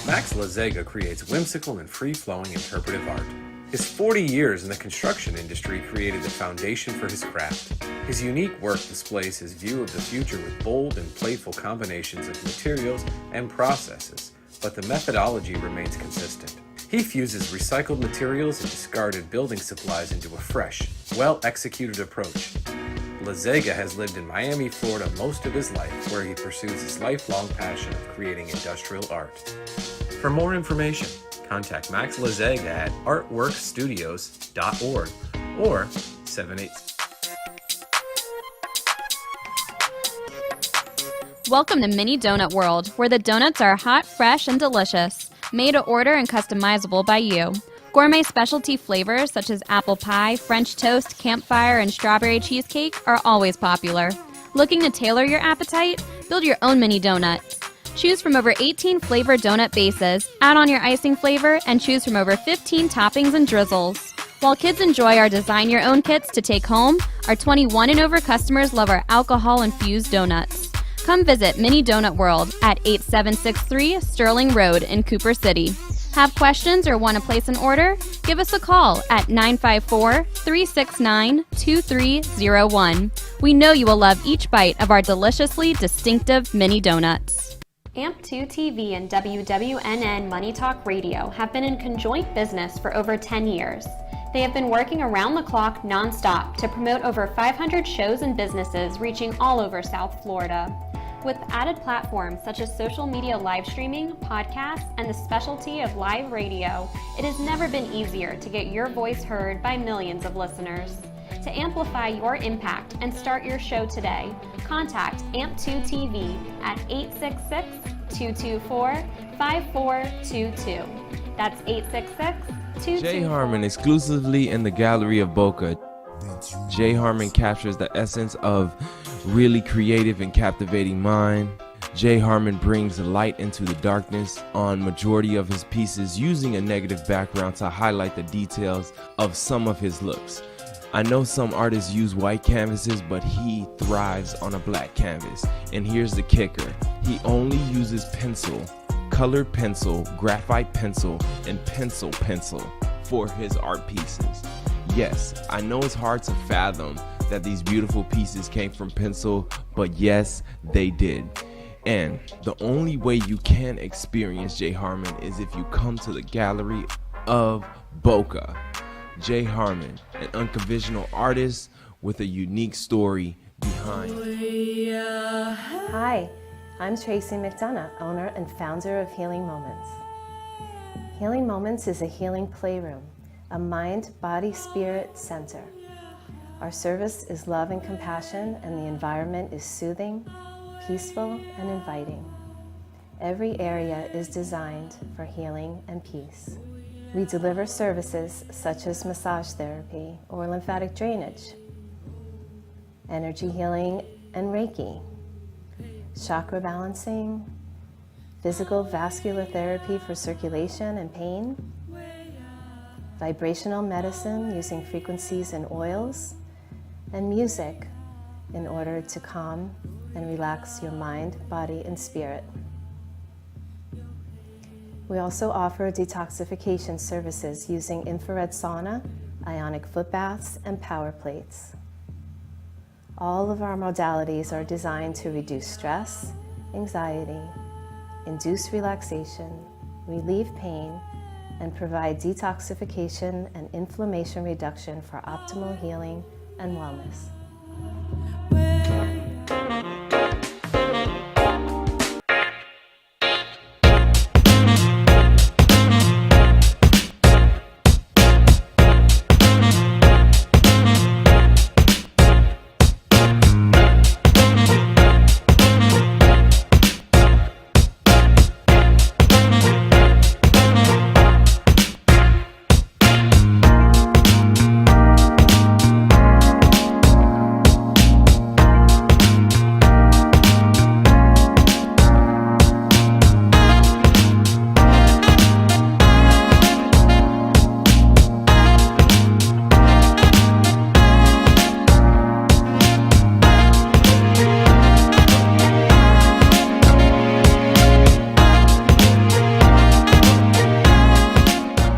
S16: Max Lazega creates whimsical and free-flowing interpretive art. His 40 years in the construction industry created the foundation for his craft. His unique work displays his view of the future with bold and playful combinations of materials and processes, but the methodology remains consistent. He fuses recycled materials and discarded building supplies into a fresh, well-executed approach. Lazega has lived in Miami, Florida most of his life, where he pursues his lifelong passion of creating industrial art. For more information, contact Max Lazega at artworkstudios.org or 78.
S4: Welcome to Mini Donut World, where the donuts are hot, fresh, and delicious, made to order and customizable by you. Gourmet specialty flavors such as apple pie, French toast, campfire, and strawberry cheesecake are always popular. Looking to tailor your appetite? Build your own mini donuts. Choose from over 18 flavored donut bases, add on your icing flavor, and choose from over 15 toppings and drizzles. While kids enjoy our design your own kits to take home, our 21 and over customers love our alcohol-infused donuts. Come visit Mini Donut World at 8763 Sterling Road in Cooper City. Have questions or want to place an order? Give us a call at 954-369-2301. We know you will love each bite of our deliciously distinctive mini donuts.
S12: AMP2 TV and WWNN Money Talk Radio have been in conjoint business for over 10 years. They have been working around the clock nonstop to promote over 500 shows and businesses reaching all over South Florida. With added platforms such as social media live streaming, podcasts, and the specialty of live radio, it has never been easier to get your voice heard by millions of listeners. To amplify your impact and start your show today, contact AMP2 TV at 866-224-5422. That's 866-224.
S19: Jay Harmon exclusively in the Gallery of Boca. Jay Harmon captures the essence of really creative and captivating mind. Jay Harmon brings light into the darkness on majority of his pieces, using a negative background to highlight the details of some of his looks. I know some artists use white canvases, but he thrives on a black canvas. And here's the kicker: he only uses pencil, colored pencil, graphite pencil, and pencil for his art pieces. Yes, I know it's hard to fathom that these beautiful pieces came from pencil, but yes, they did. And the only way you can experience Jay Harmon is if you come to the Gallery of Boca. Jay Harmon, an unconventional artist with a unique story behind.
S20: Hi, I'm Tracy McDonough, owner and founder of Healing Moments. Healing Moments is a healing playroom, a mind, body, spirit center. Our service is love and compassion, and the environment is soothing, peaceful, and inviting. Every area is designed for healing and peace. We deliver services such as massage therapy or lymphatic drainage, energy healing and Reiki, chakra balancing, physical vascular therapy for circulation and pain, vibrational medicine using frequencies and oils, and music in order to calm and relax your mind, body, and spirit. We also offer detoxification services using infrared sauna, ionic foot baths, and power plates. All of our modalities are designed to reduce stress, anxiety, induce relaxation, relieve pain, and provide detoxification and inflammation reduction for optimal healing and wellness.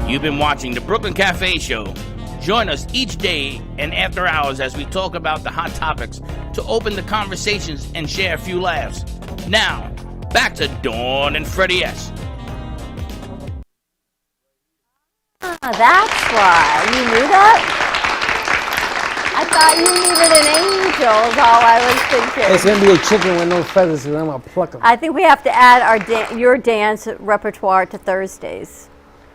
S5: You've been watching the Brooklyn Café Show. Join us each day and after hours as we talk about the hot topics to open the conversations and share a few laughs. Now, back to Dawn and Freddie S.
S7: That's why. You knew that? I thought you needed an angel is all I was thinking.
S6: It's going to be a chicken with no feathers, and I'm going to pluck them.
S7: I think we have to add our your dance repertoire to Thursdays.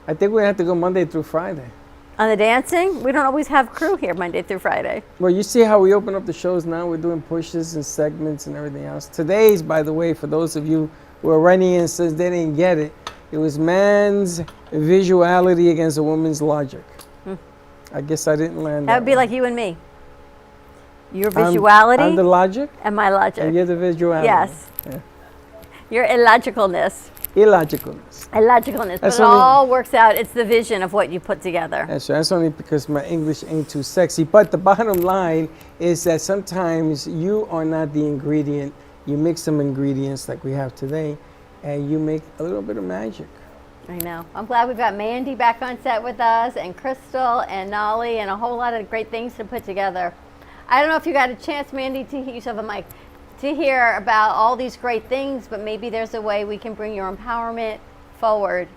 S6: I think we have to go Monday through Friday.
S7: On the dancing, we don't always have crew here Monday through Friday.
S6: Well, you see how we open up the shows now? We're doing pushes and segments and everything else. Today's, by the way, for those of you who are writing in since they didn't get it, it was man's visuality against a woman's logic. I guess I didn't land that.
S7: That would be like you and me. Your visuality.
S6: I'm the logic.
S7: And my logic.
S6: And you're the visuality.
S7: Yes.
S6: Yeah.
S7: Your illogicalness.
S6: Illogicalness.
S7: Illogicalness. But
S6: That's
S7: it all works out. It's the vision of what you put together.
S6: That's right. That's only because my English ain't too sexy. But the bottom line is that sometimes you are not the ingredient. You mix some ingredients like we have today, and you make a little bit of magic.
S7: I know. I'm glad we've got Mandy back on set with us, and Chirstel and Nolly, and a whole lot of great things to put together. I don't know if you got a chance, Mandy, to hear yourself a mic, to hear about all these great things, but maybe there's a way we can bring your empowerment forward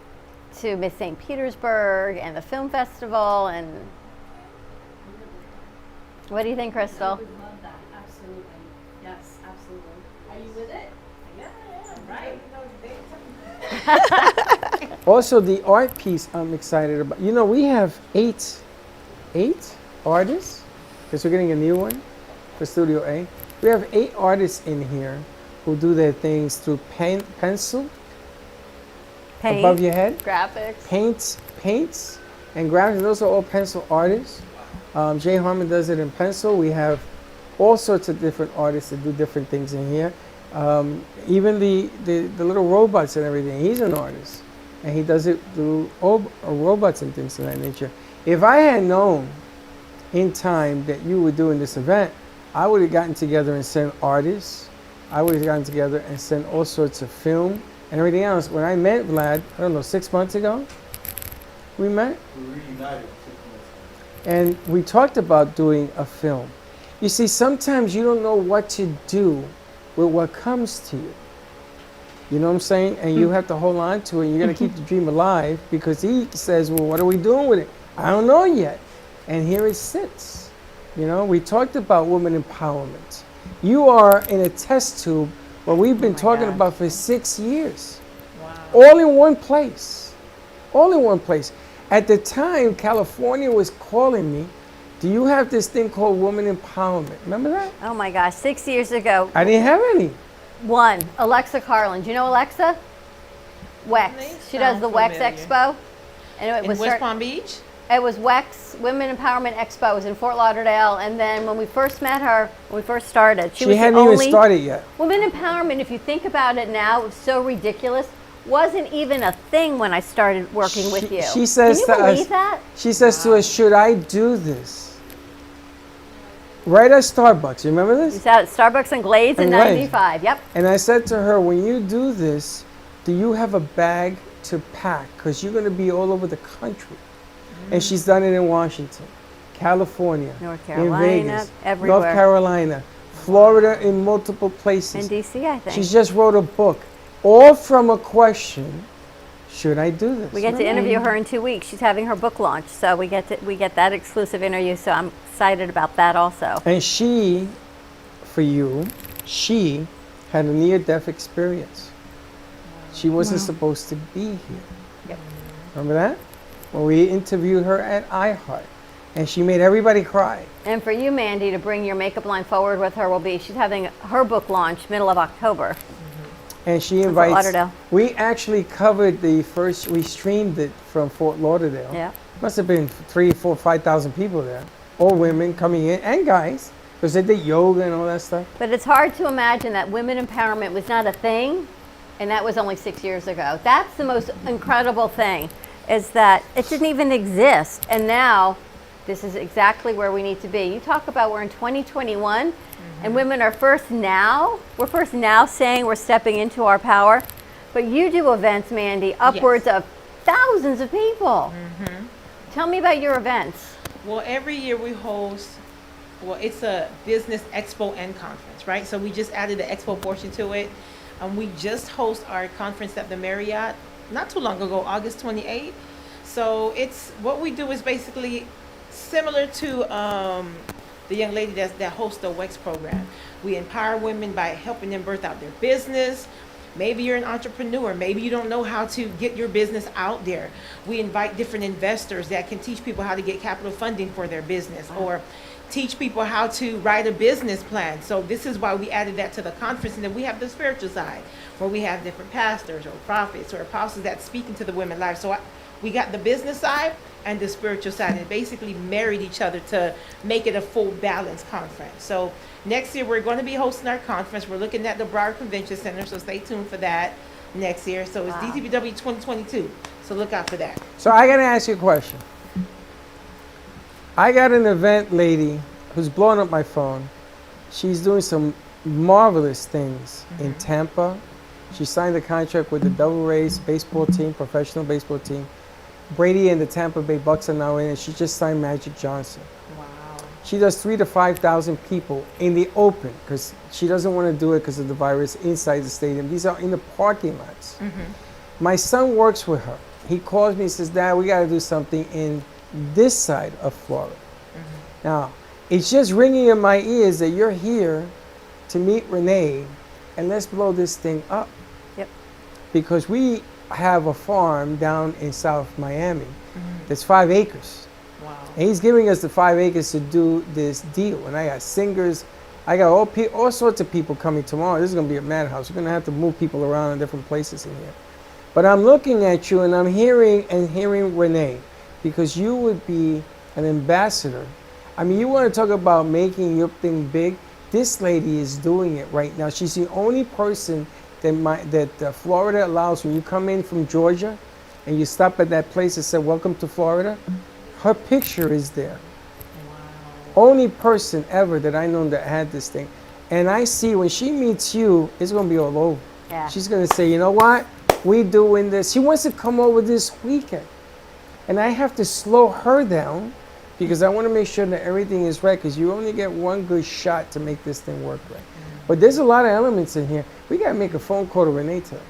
S7: to Miss St. Petersburg and the film festival. And what do you think, Chirstel?
S9: I would love that. Absolutely. Yes, absolutely. Are you with it? Yeah, right.
S6: Also, the art piece I'm excited about. You know, we have eight artists, because we're getting a new one for Studio A. We have 8 artists in here who do their things through pencil,
S7: Paint,
S6: above your head,
S7: graphics,
S6: paints, and graphics. Those are all pencil artists. Jay Harmon does it in pencil. We have all sorts of different artists that do different things in here. Even the little robots and everything. He's an artist, and he does it through robots and things of that nature. If I had known in time that you were doing this event, I would have gotten together and sent artists. I would have gotten together and sent all sorts of film and everything else. When I met Vlad, I don't know, 6 months ago, we met.
S21: We reunited 6 months ago.
S6: And we talked about doing a film. You see, sometimes you don't know what to do with what comes to you. You know what I'm saying? And you have to hold on to it. You're going to keep the dream alive, because he says, well, what are we doing with it? I don't know yet. And here it sits. You know, we talked about women empowerment. You are in a test tube, what we've been talking about for 6 years. Wow. All in one place. All in one place. At the time, California was calling me, do you have this thing called women empowerment? Remember that?
S7: Oh my gosh, 6 years ago.
S6: I didn't have any.
S7: One, Alexa Carlin. Do you know Alexa? Wex. She does the Wex Expo. And it was
S8: West Palm Beach?
S7: It was Wex Women Empowerment Expo. It was in Fort Lauderdale. And then when we first met her, when we first started, she was
S6: hadn't
S7: the
S6: even
S7: only
S6: started yet.
S7: Women empowerment, if you think about it now, it's so ridiculous. wasn't even a thing when I started working with you.
S6: She says
S7: Can
S6: to
S7: you believe
S6: us,
S7: that?
S6: She says to us, should I do this? Right at Starbucks, you remember this?
S7: It's out at Starbucks and Glades in
S6: And Glades.
S7: 95, yep.
S6: And I said to her, when you do this, do you have a bag to pack? Because you're going to be all over the country. And she's done it in Washington, California,
S7: North
S6: in
S7: Carolina,
S6: Vegas,
S7: everywhere.
S6: North Carolina, Florida, in multiple places.
S7: In DC, I think.
S6: She's just wrote a book, all from a question, should I do this?
S7: We get to interview her in 2 weeks. She's having her book launch, so we get that exclusive interview. So I'm excited about that also.
S6: And she, for you, she had a near-death experience. She wasn't supposed to be here.
S7: Yep.
S6: Remember that? When we interviewed her at iHeart, and she made everybody cry.
S7: And for you, Mandy, to bring your makeup line forward with her will be, she's having her book launch middle of October.
S6: And she
S7: Fort
S6: invites.
S7: Lauderdale.
S6: We actually covered we streamed it from Fort Lauderdale.
S7: Yeah.
S6: Must have been 3,000, 4,000, 5,000 people there. All women coming in, and guys, because they did yoga and all that stuff.
S7: But it's hard to imagine that women empowerment was not a thing, and that was only 6 years ago. That's the most incredible thing, is that it didn't even exist. And now, this is exactly where we need to be. You talk about we're in 2021, and women are we're first now saying we're stepping into our power. But you do events, Mandy, upwards of thousands of people. Tell me about your events.
S8: Well, every year we host, it's a business expo and conference, right? So we just added the expo portion to it. We just host our conference at the Marriott not too long ago, August 28th. So what we do is basically similar to the young lady that hosts the WEX program. We empower women by helping them birth out their business. Maybe you're an entrepreneur. Maybe you don't know how to get your business out there. We invite different investors that can teach people how to get capital funding for their business, or teach people how to write a business plan. So this is why we added that to the conference. And then we have the spiritual side, where we have different pastors or prophets or apostles that speak into the women's lives. So we got the business side and the spiritual side, and basically married each other to make it a full balanced conference. So next year we're going to be hosting our conference. We're looking at the Broward Convention Center, so stay tuned for that next year. So it's DTBW 2022, so look out for that.
S6: So I got to ask you a question. I got an event lady who's blowing up my phone. She's doing some marvelous things in Tampa. She signed a contract with the Devil Rays baseball team, professional baseball team. Brady and the Tampa Bay Bucks are now in, and she just signed Magic Johnson.
S8: Wow.
S6: She does 3,000 to 5,000 people in the open, because she doesn't want to do it because of the virus inside the stadium. These are in the parking lots. My son works with her. He calls me and says, Dad, we got to do something in this side of Florida. Now, it's just ringing in my ears that you're here to meet Renee, and let's blow this thing up.
S7: Yep.
S6: Because we have a farm down in South Miami that's 5 acres.
S8: Wow.
S6: And he's giving us the 5 acres to do this deal. And I got singers, I got all sorts of people coming tomorrow. This is going to be a madhouse. We're going to have to move people around in different places in here. But I'm looking at you and I'm hearing Renee, because you would be an ambassador. I mean, you want to talk about making your thing big? This lady is doing it right now. She's the only person that Florida allows. When you come in from Georgia and you stop at that place that said, welcome to Florida, her picture is there. Wow. Only person ever that I know that had this thing. And I see when she meets you, it's going to be all over.
S7: Yeah.
S6: She's going to say, you know what? We doing this. She wants to come over this weekend. And I have to slow her down, because I want to make sure that everything is right, because you only get one good shot to make this thing work right. But there's a lot of elements in here. We got to make a phone call to Renee today.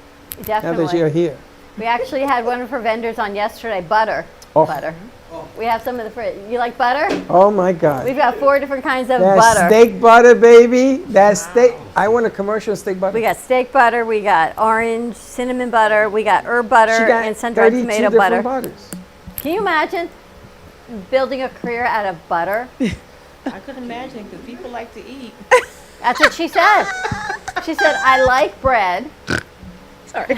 S7: Definitely.
S6: Now that you're here.
S7: We actually had one of her vendors on yesterday, butter.
S6: Oh.
S7: Butter. We have some of you like butter?
S6: Oh my God.
S7: We've got 4 different kinds of
S6: That
S7: butter.
S6: steak butter, baby. That steak. I want a commercial steak butter.
S7: We got steak butter, we got orange, cinnamon butter, we got herb butter,
S6: She got
S7: and sun-dried
S6: 32
S7: tomato
S6: different
S7: butter.
S6: butters.
S7: Can you imagine building a career out of butter?
S8: I could imagine, because people like to eat.
S7: That's what she said. She said, I like bread. Sorry.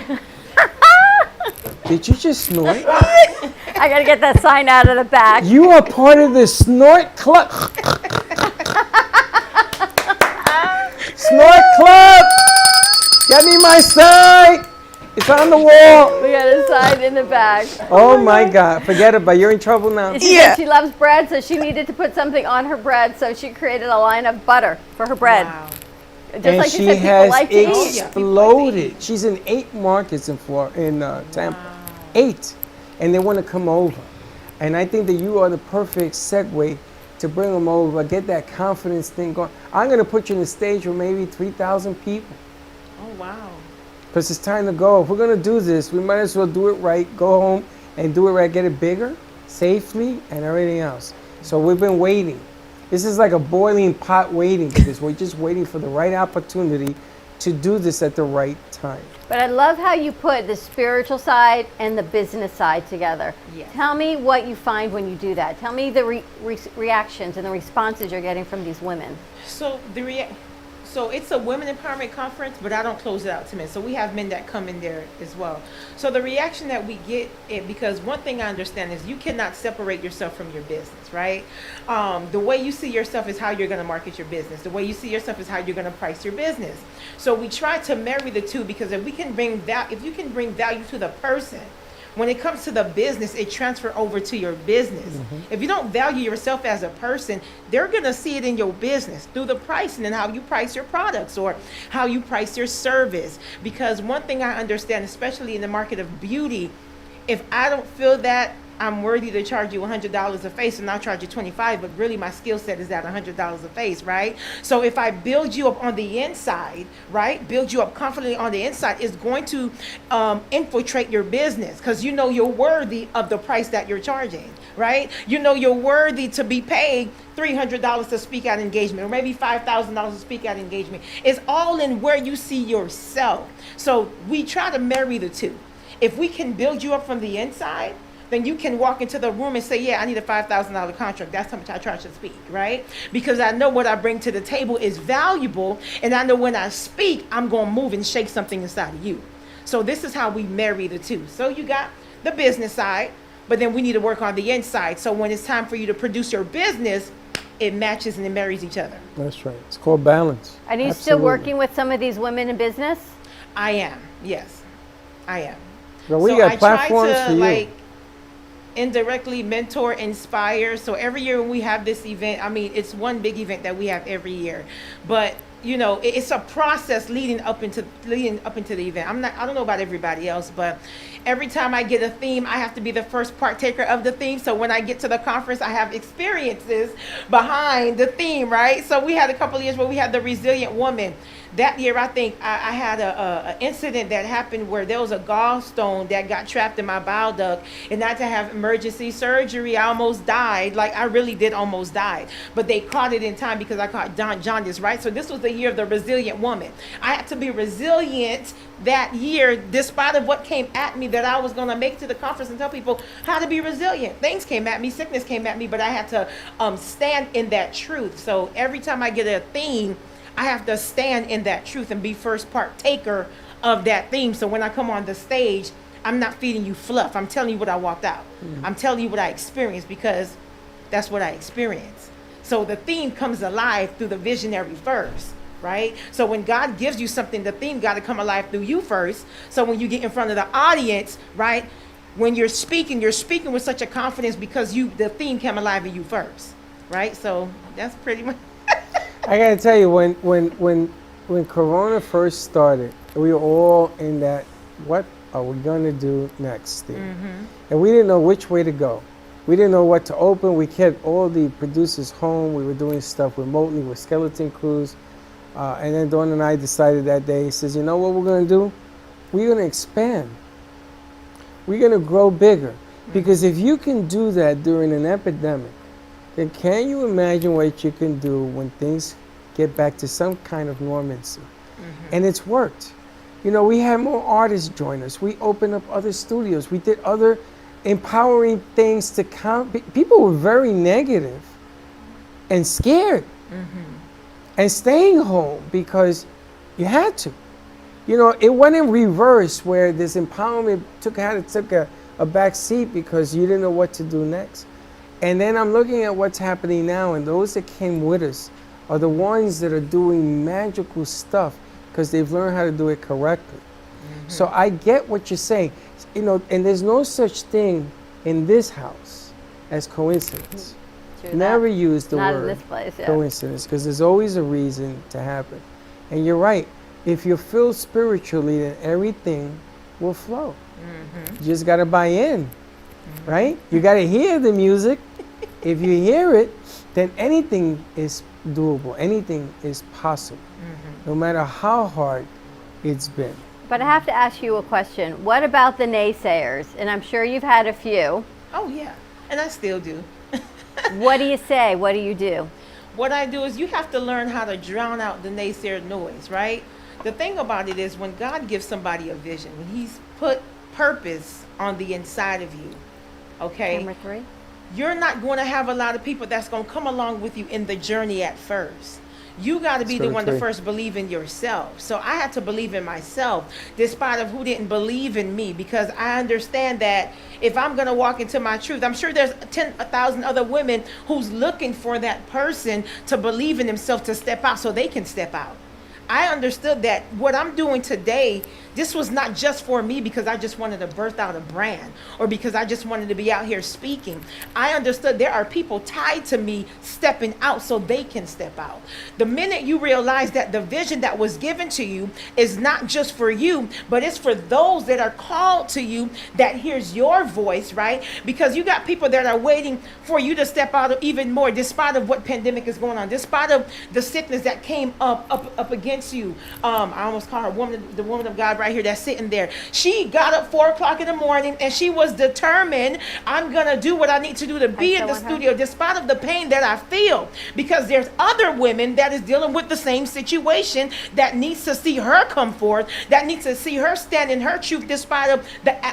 S6: Did you just snort?
S7: I got to get that sign out of the back.
S6: You are part of the snort club. Snort club. Get me my sign. It's on the wall.
S7: We got a sign in the back.
S6: Oh my God. Forget it, but you're in trouble now.
S7: She said she loves bread, so she needed to put something on her bread, so she created a line of butter for her bread.
S8: Wow.
S7: Just
S6: And
S7: like
S6: she
S7: you said, people
S6: has
S7: like to eat.
S6: exploded. She's in 8 markets in Tampa. 8. And they want to come over. And I think that you are the perfect segue to bring them over, get that confidence thing going. I'm going to put you on the stage with maybe 3,000 people.
S8: Oh, wow.
S6: Because it's time to go. If we're going to do this, we might as well do it right, go home and do it right, get it bigger, safely, and everything else. So we've been waiting. This is like a boiling pot waiting for this. We're just waiting for the right opportunity to do this at the right time.
S7: But I love how you put the spiritual side and the business side together.
S8: Yes.
S7: Tell me what you find when you do that. Tell me the reactions and the responses you're getting from these women.
S8: So so it's a women empowerment conference, but I don't close it out to men. So we have men that come in there as well. So the reaction that we get, because one thing I understand is you cannot separate yourself from your business, right? The way you see yourself is how you're going to market your business. The way you see yourself is how you're going to price your business. So we try to marry the two, because if you can bring value to the person, when it comes to the business, it transfers over to your business. If you don't value yourself as a person, they're going to see it in your business through the pricing and how you price your products or how you price your service. Because one thing I understand, especially in the market of beauty, if I don't feel that I'm worthy to charge you $100 a face, and I'll charge you $25, but really my skill set is at $100 a face, right? So if I build you up on the inside, right, build you up confidently on the inside, it's going to infiltrate your business, because you know you're worthy of the price that you're charging, right? You know you're worthy to be paid $300 to speak at engagement, or maybe $5,000 to speak at engagement. It's all in where you see yourself. So we try to marry the two. If we can build you up from the inside, then you can walk into the room and say, yeah, I need a $5,000 contract. That's how much I charge to speak, right? Because I know what I bring to the table is valuable, and I know when I speak, I'm going to move and shake something inside of you. So this is how we marry the two. So you got the business side, but then we need to work on the inside. So when it's time for you to produce your business, it matches and it marries each other.
S6: That's right. It's called balance.
S7: Are you still working with some of these women in business?
S8: I am, yes. I am.
S6: Well, we got platforms for you.
S8: Indirectly mentor, inspire. So every year when we have this event, I mean, it's one big event that we have every year, but you know, it's a process leading up into the event. I don't know about everybody else, but every time I get a theme, I have to be the first partaker of the theme. So when I get to the conference, I have experiences behind the theme, right? So we had a couple of years where we had the resilient woman. That year, I think I had an incident that happened where there was a gallstone that got trapped in my bile duct, and I had to have emergency surgery. I almost died. Like, I really did almost die. But they caught it in time because I caught jaundice, right? So this was the year of the resilient woman. I had to be resilient that year, despite of what came at me, that I was going to make to the conference and tell people how to be resilient. Things came at me, sickness came at me, but I had to stand in that truth. So every time I get a theme, I have to stand in that truth and be first partaker of that theme. So when I come on the stage, I'm not feeding you fluff. I'm telling you what I walked out. I'm telling you what I experienced, because that's what I experienced. So the theme comes alive through the visionary first, right? So when God gives you something, the theme got to come alive through you first. So when you get in front of the audience, right, when you're speaking with such a confidence because the theme came alive in you first, right? So that's pretty much.
S6: I gotta tell you, when Corona first started, we were all in that, what are we gonna do next thing? And we didn't know which way to go. We didn't know what to open. We kept all the producers home. We were doing stuff remotely with skeleton crews. And then Dawn and I decided that day, he says, you know what we're gonna do? We're gonna expand. We're gonna grow bigger. Because if you can do that during an epidemic, then can you imagine what you can do when things get back to some kind of normalcy? And it's worked. You know, we had more artists join us. We opened up other studios. We did other empowering things to count. People were very negative and scared and staying home because you had to. You know, it went in reverse where this empowerment took a back seat because you didn't know what to do next. And then I'm looking at what's happening now, and those that came with us are the ones that are doing magical stuff because they've learned how to do it correctly. So I get what you're saying. And there's no such thing in this house as coincidence.
S7: True
S6: Never
S7: that.
S6: use the
S7: Not in
S6: word
S7: this place, yeah.
S6: coincidence, because there's always a reason to happen. And you're right. If you're filled spiritually, then everything will flow. You just got to buy in, right? You got to hear the music. If you hear it, then anything is doable. Anything is possible, no matter how hard it's been.
S7: But I have to ask you a question. What about the naysayers? And I'm sure you've had a few.
S8: Oh, yeah. And I still do.
S7: What do you say? What do you do?
S8: What I do is you have to learn how to drown out the naysayer noise, right? The thing about it is when God gives somebody a vision, when he's put purpose on the inside of you, okay?
S7: Number 3.
S8: You're not going to have a lot of people that's going to come along with you in the journey at first. You got to be the one to first believe in yourself. So I had to believe in myself, despite of who didn't believe in me, because I understand that if I'm going to walk into my truth, I'm sure there's 10,000 other women who's looking for that person to believe in themselves to step out so they can step out. I understood that what I'm doing today, this was not just for me because I just wanted to birth out a brand or because I just wanted to be out here speaking. I understood there are people tied to me stepping out so they can step out. The minute you realize that the vision that was given to you is not just for you, but it's for those that are called to you, that hears your voice, right? Because you got people that are waiting for you to step out even more, despite of what pandemic is going on, despite of the sickness that came up against you. I almost call her the woman of God right here that's sitting there. She got up 4 o'clock in the morning and she was determined, I'm gonna do what I need to do to be in the studio despite of the pain that I feel, because there's other women that is dealing with the same situation that needs to see her come forth, that needs to see her stand in her truth despite of the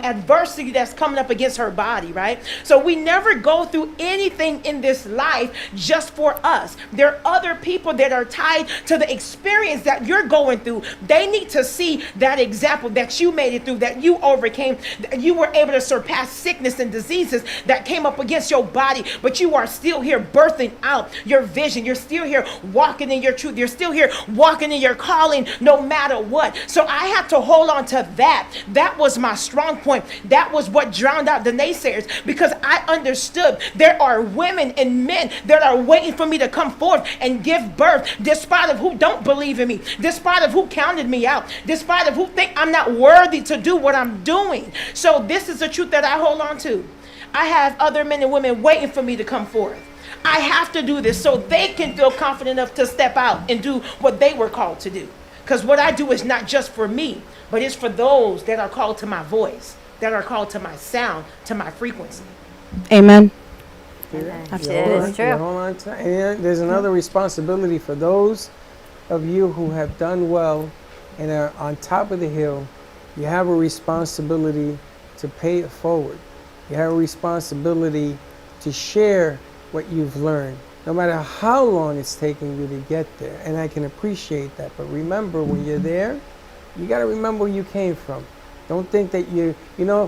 S8: adversity that's coming up against her body, right? So we never go through anything in this life just for us. There are other people that are tied to the experience that you're going through. They need to see that example that you made it through, that you overcame, that you were able to surpass sickness and diseases that came up against your body, but you are still here birthing out your vision. You're still here walking in your truth. You're still here walking in your calling no matter what. So I had to hold on to that. That was my strong point. That was what drowned out the naysayers, because I understood there are women and men that are waiting for me to come forth and give birth despite of who don't believe in me, despite of who counted me out, despite of who think I'm not worthy to do what I'm doing. So this is the truth that I hold on to. I have other men and women waiting for me to come forth. I have to do this so they can feel confident enough to step out and do what they were called to do. Because what I do is not just for me, but it's for those that are called to my voice, that are called to my sound, to my frequency.
S12: Amen.
S7: It is true.
S6: Hold on to, and there's another responsibility for those of you who have done well and are on top of the hill. You have a responsibility to pay it forward. You have a responsibility to share what you've learned, no matter how long it's taking you to get there. And I can appreciate that. But remember, when you're there, you got to remember where you came from. Don't think that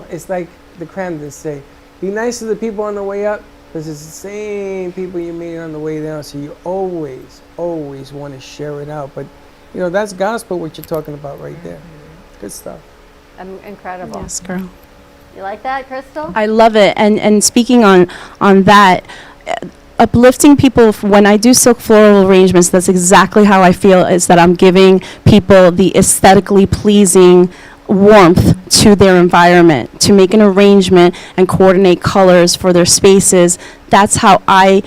S6: it's like the Cramdens say, be nice to the people on the way up, because it's the same people you meet on the way down. So you always want to share it out. But, that's gospel, what you're talking about right there. Good stuff.
S7: Incredible.
S12: Yes, girl.
S7: You like that, Chirstel?
S12: I love it. And speaking on that, uplifting people, when I do silk floral arrangements, that's exactly how I feel, is that I'm giving people the aesthetically pleasing warmth to their environment, to make an arrangement and coordinate colors for their spaces. That's how I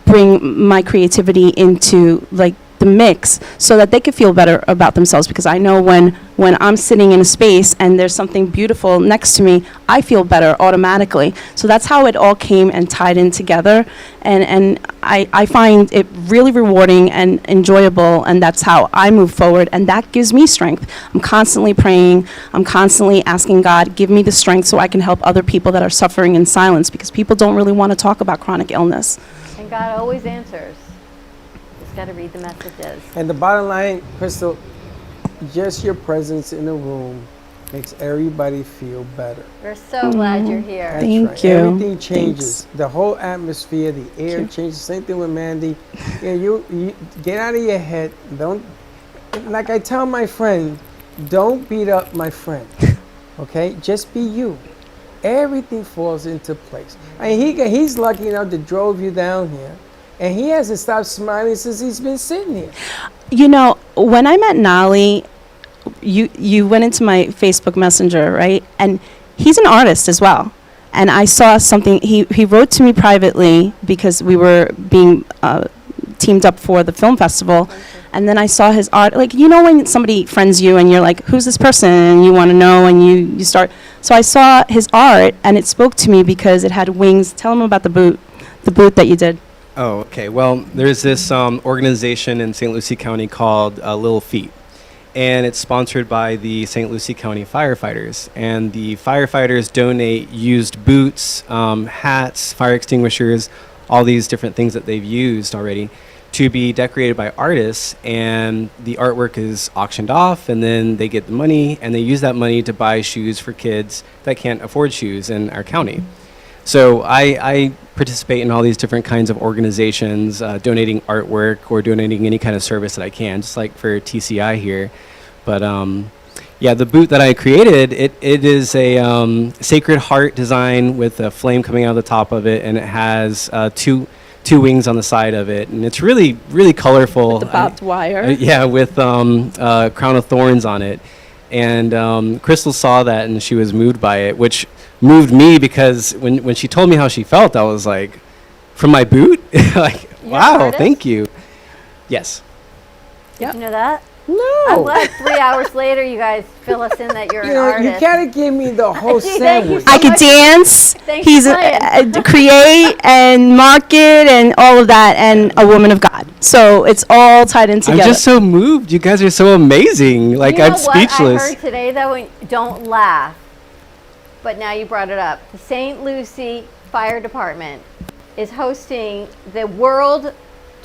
S12: bring my creativity into the mix, so that they could feel better about themselves, because I know when I'm sitting in a space and there's something beautiful next to me, I feel better automatically. So that's how it all came and tied in together, and I find it really rewarding and enjoyable, and that's how I move forward, and that gives me strength. I'm constantly praying, I'm constantly asking God, give me the strength so I can help other people that are suffering in silence, because people don't really want to talk about chronic illness.
S7: And God always answers. Got to read the messages.
S6: And the bottom line, Chirstel, just your presence in the room makes everybody feel better.
S7: We're so glad you're here.
S6: That's
S12: Thank
S6: right.
S12: you.
S6: Everything changes.
S12: Thanks.
S6: The whole atmosphere, the air changes. Same thing with Mandy. You get out of your head. Don't, like I tell my friend, don't beat up my friend. Okay? Just be you. Everything falls into place. And he's lucky enough to drove you down here. And he hasn't stopped smiling since he's been sitting here.
S9: You know, when I met Nolly, you went into my Facebook Messenger, right? And he's an artist as well. And I saw something, he wrote to me privately because we were being teamed up for the film festival. And then I saw his art, like, you know when somebody friends you and you're like, who's this person? And you want to know and you start. So I saw his art and it spoke to me because it had wings. Tell him about the boot that you did.
S15: Oh, okay. Well, there's this organization in St. Lucie County called Little Feet. And it's sponsored by the St. Lucie County firefighters. And the firefighters donate used boots, hats, fire extinguishers, all these different things that they've used already to be decorated by artists. And the artwork is auctioned off, and then they get the money, and they use that money to buy shoes for kids that can't afford shoes in our county. So I participate in all these different kinds of organizations, donating artwork or donating any kind of service that I can, just like for TCI here. But yeah, the boot that I created, it is a Sacred Heart design with a flame coming out of the top of it, and it has two wings on the side of it, and it's really, really colorful.
S9: With the barbed wire.
S15: Yeah, with crown of thorns on it. And Crystal saw that, and she was moved by it, which moved me because when she told me how she felt, I was like, from my boot? Like, wow, thank you. Yes.
S7: Did you know that?
S9: No.
S7: I'm glad 3 hours later you guys fill us in that you're an
S6: You
S7: artist.
S6: gotta give me the whole
S7: Thank you
S6: sandwich.
S7: so
S9: I could
S7: much.
S9: dance.
S7: Thanks
S9: He's
S7: for playing.
S9: create and market and all of that, and a woman of God. So it's all tied in together.
S15: I'm just so moved. You guys are so amazing. Like,
S7: You know
S15: I'm
S7: what
S15: speechless.
S7: I heard today, though, don't laugh, but now you brought it up. The St. Lucie Fire Department is hosting the World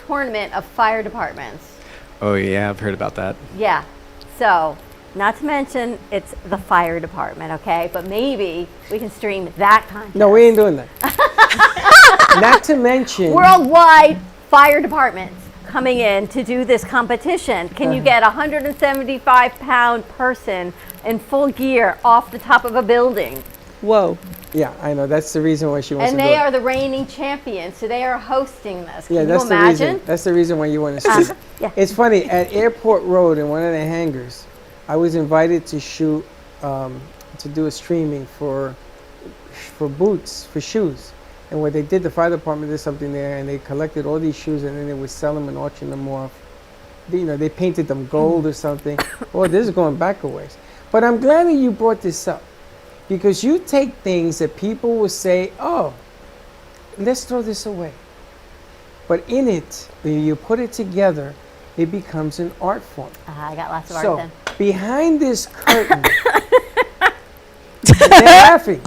S7: Tournament of Fire Departments.
S15: Oh, yeah, I've heard about that.
S7: Yeah. So, not to mention, it's the fire department, okay? But maybe we can stream that contest.
S6: No, we ain't doing that. Not to mention.
S7: Worldwide fire departments coming in to do this competition. Can you get a 175-pound person in full gear off the top of a building?
S9: Whoa.
S6: Yeah, I know. That's the reason why she wants
S7: And
S6: to do
S7: they
S6: it.
S7: are the reigning champions, so they are hosting this. Can
S6: Yeah,
S7: you
S6: that's the
S7: imagine?
S6: reason. That's the reason why you want to shoot.
S7: Yeah.
S6: It's funny, at Airport Road in one of the hangars, I was invited to shoot, to do a streaming for boots, for shoes. And what they did, the fire department did something there, and they collected all these shoes, and then they would sell them and auction them off. You know, they painted them gold or something. Oh, this is going back a ways. But I'm glad that you brought this up, because you take things that people will say, oh, let's throw this away. But in it, when you put it together, it becomes an art form.
S7: I got lots of art
S6: So,
S7: then.
S6: behind this curtain, they're laughing.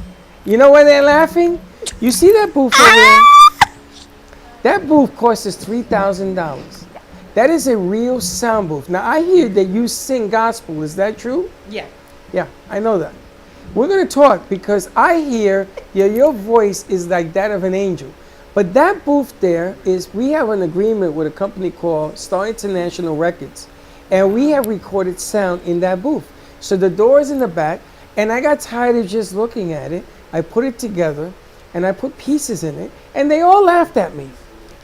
S6: You know why they're laughing? You see that booth over there? That booth costs us $3,000. That is a real sound booth. Now, I hear that you sing gospel. Is that true?
S8: Yeah.
S6: Yeah, I know that. We're going to talk because I hear your voice is like that of an angel. But that booth there is, we have an agreement with a company called Star International Records, and we have recorded sound in that booth. So the door is in the back, and I got tired of just looking at it. I put it together, and I put pieces in it, and they all laughed at me.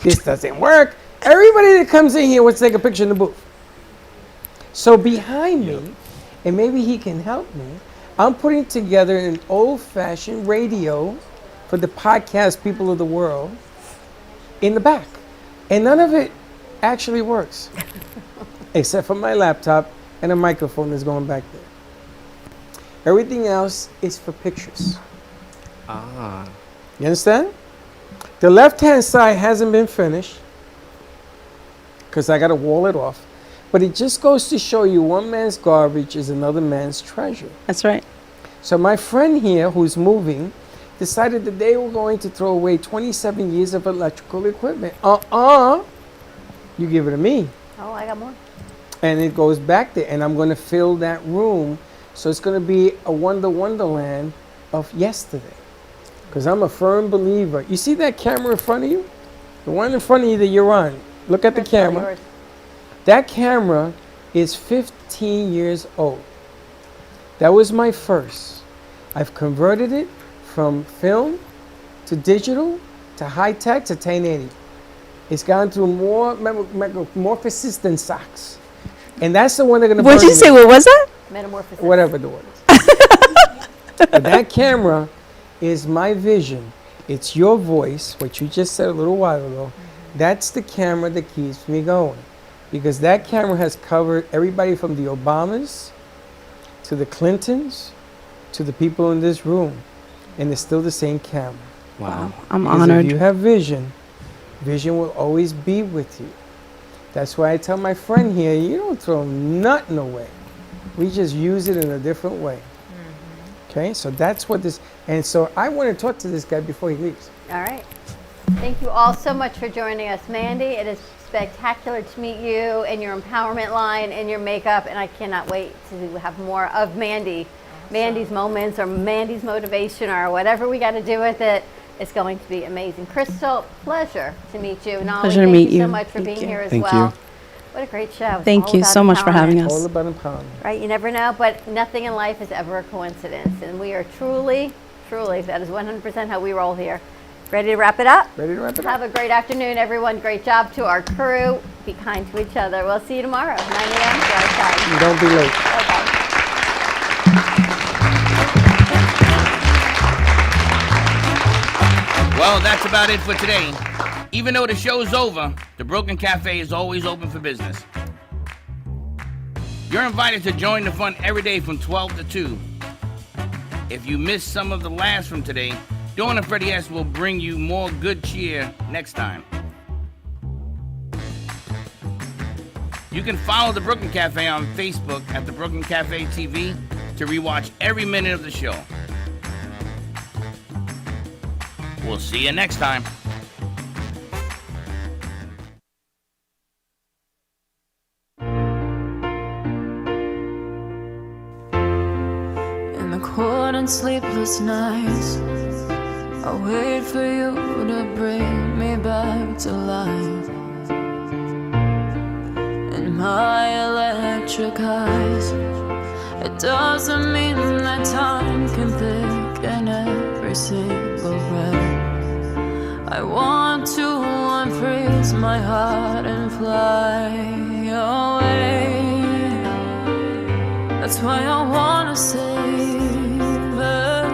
S6: This doesn't work. Everybody that comes in here wants to take a picture in the booth. So behind me, and maybe he can help me, I'm putting together an old-fashioned radio for the podcast people of the world in the back. And none of it actually works, except for my laptop and a microphone that's going back there. Everything else is for pictures.
S15: Ah.
S6: You understand? The left-hand side hasn't been finished because I got to wall it off. But it just goes to show you one man's garbage is another man's treasure.
S9: That's right.
S6: So my friend here, who's moving, decided that they were going to throw away 27 years of electrical equipment. You give it to me.
S7: Oh, I got more.
S6: And it goes back there, and I'm going to fill that room. So it's going to be a wonderland of yesterday. Because I'm a firm believer. You see that camera in front of you? The one in front of you that you're on. Look at the camera. That camera is 15 years old. That was my first. I've converted it from film to digital to high tech to 1080. It's gone through more metamorphosis than socks. And that's the one they're going to
S9: What'd you say? What was that?
S7: Metamorphosis.
S6: Whatever the word is. But that camera is my vision. It's your voice, what you just said a little while ago. That's the camera that keeps me going. Because that camera has covered everybody from the Obamas to the Clintons to the people in this room. And it's still the same camera.
S15: Wow.
S9: I'm
S6: Because
S9: honored.
S6: if you have vision, vision will always be with you. That's why I tell my friend here, you don't throw nothing away. We just use it in a different way. Okay, so that's what this, and so I want to talk to this guy before he leaves.
S7: All right. Thank you all so much for joining us, Mandy. It is spectacular to meet you and your empowerment line and your makeup, and I cannot wait to have more of Mandy. Mandy's moments or Mandy's motivation or whatever we got to do with it. It's going to be amazing. Chirstel, pleasure to meet you. Nolly,
S9: Pleasure to
S7: thank
S9: meet
S7: you so
S9: you.
S7: much for being here as
S15: Thank
S7: well.
S15: you.
S7: What a great show. It's
S9: Thank
S7: all
S9: you
S7: about
S9: so much for having
S7: empowerment.
S9: us.
S6: All about empowerment.
S7: Right, you never know, but nothing in life is ever a coincidence. And we are truly, that is 100% how we roll here. Ready to wrap it up?
S6: Ready to wrap it up.
S7: Have a great afternoon, everyone. Great job to our crew. Be kind to each other. We'll see you tomorrow, 9 a.m. Drive time.
S6: Don't be late.
S5: Well, that's about it for today. Even though the show's over, the Brooklyn Café is always open for business. You're invited to join the fun every day from 12 to 2. If you missed some of the laughs from today, Dawn and Freddie S. will bring you more good cheer next time. You can follow the Brooklyn Café on Facebook at the Brooklyn Café TV to rewatch every minute of the show. We'll see you next time.
S3: In the cold and sleepless nights, I wait for you to bring me back to life. In my electric eyes, it doesn't mean that time can thicken every single breath. I want to unfreeze my heart and fly away. That's why I wanna save it.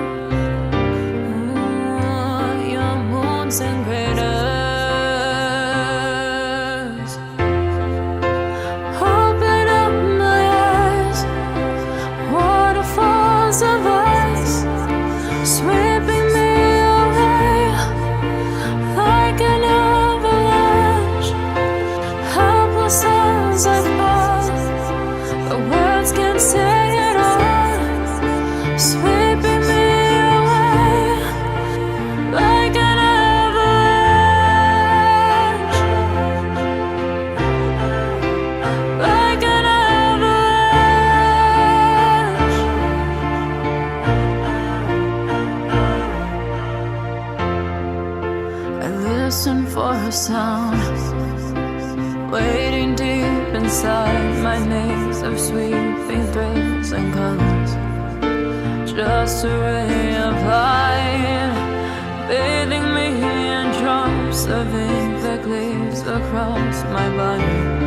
S3: Your moons and craters. Open up my eyes, waterfalls of ice, sweeping me away like an avalanche. Helpless as I fall, the words can't say it all, sweeping me away like an avalanche, like an avalanche. I listen for a sound, waiting deep inside my maze of sweeping thrills and colors. Just a ray of light, bathing me in drops of ink that gleams across my body.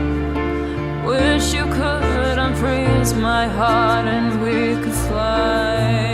S3: Wish you could unfreeze my heart and we could fly.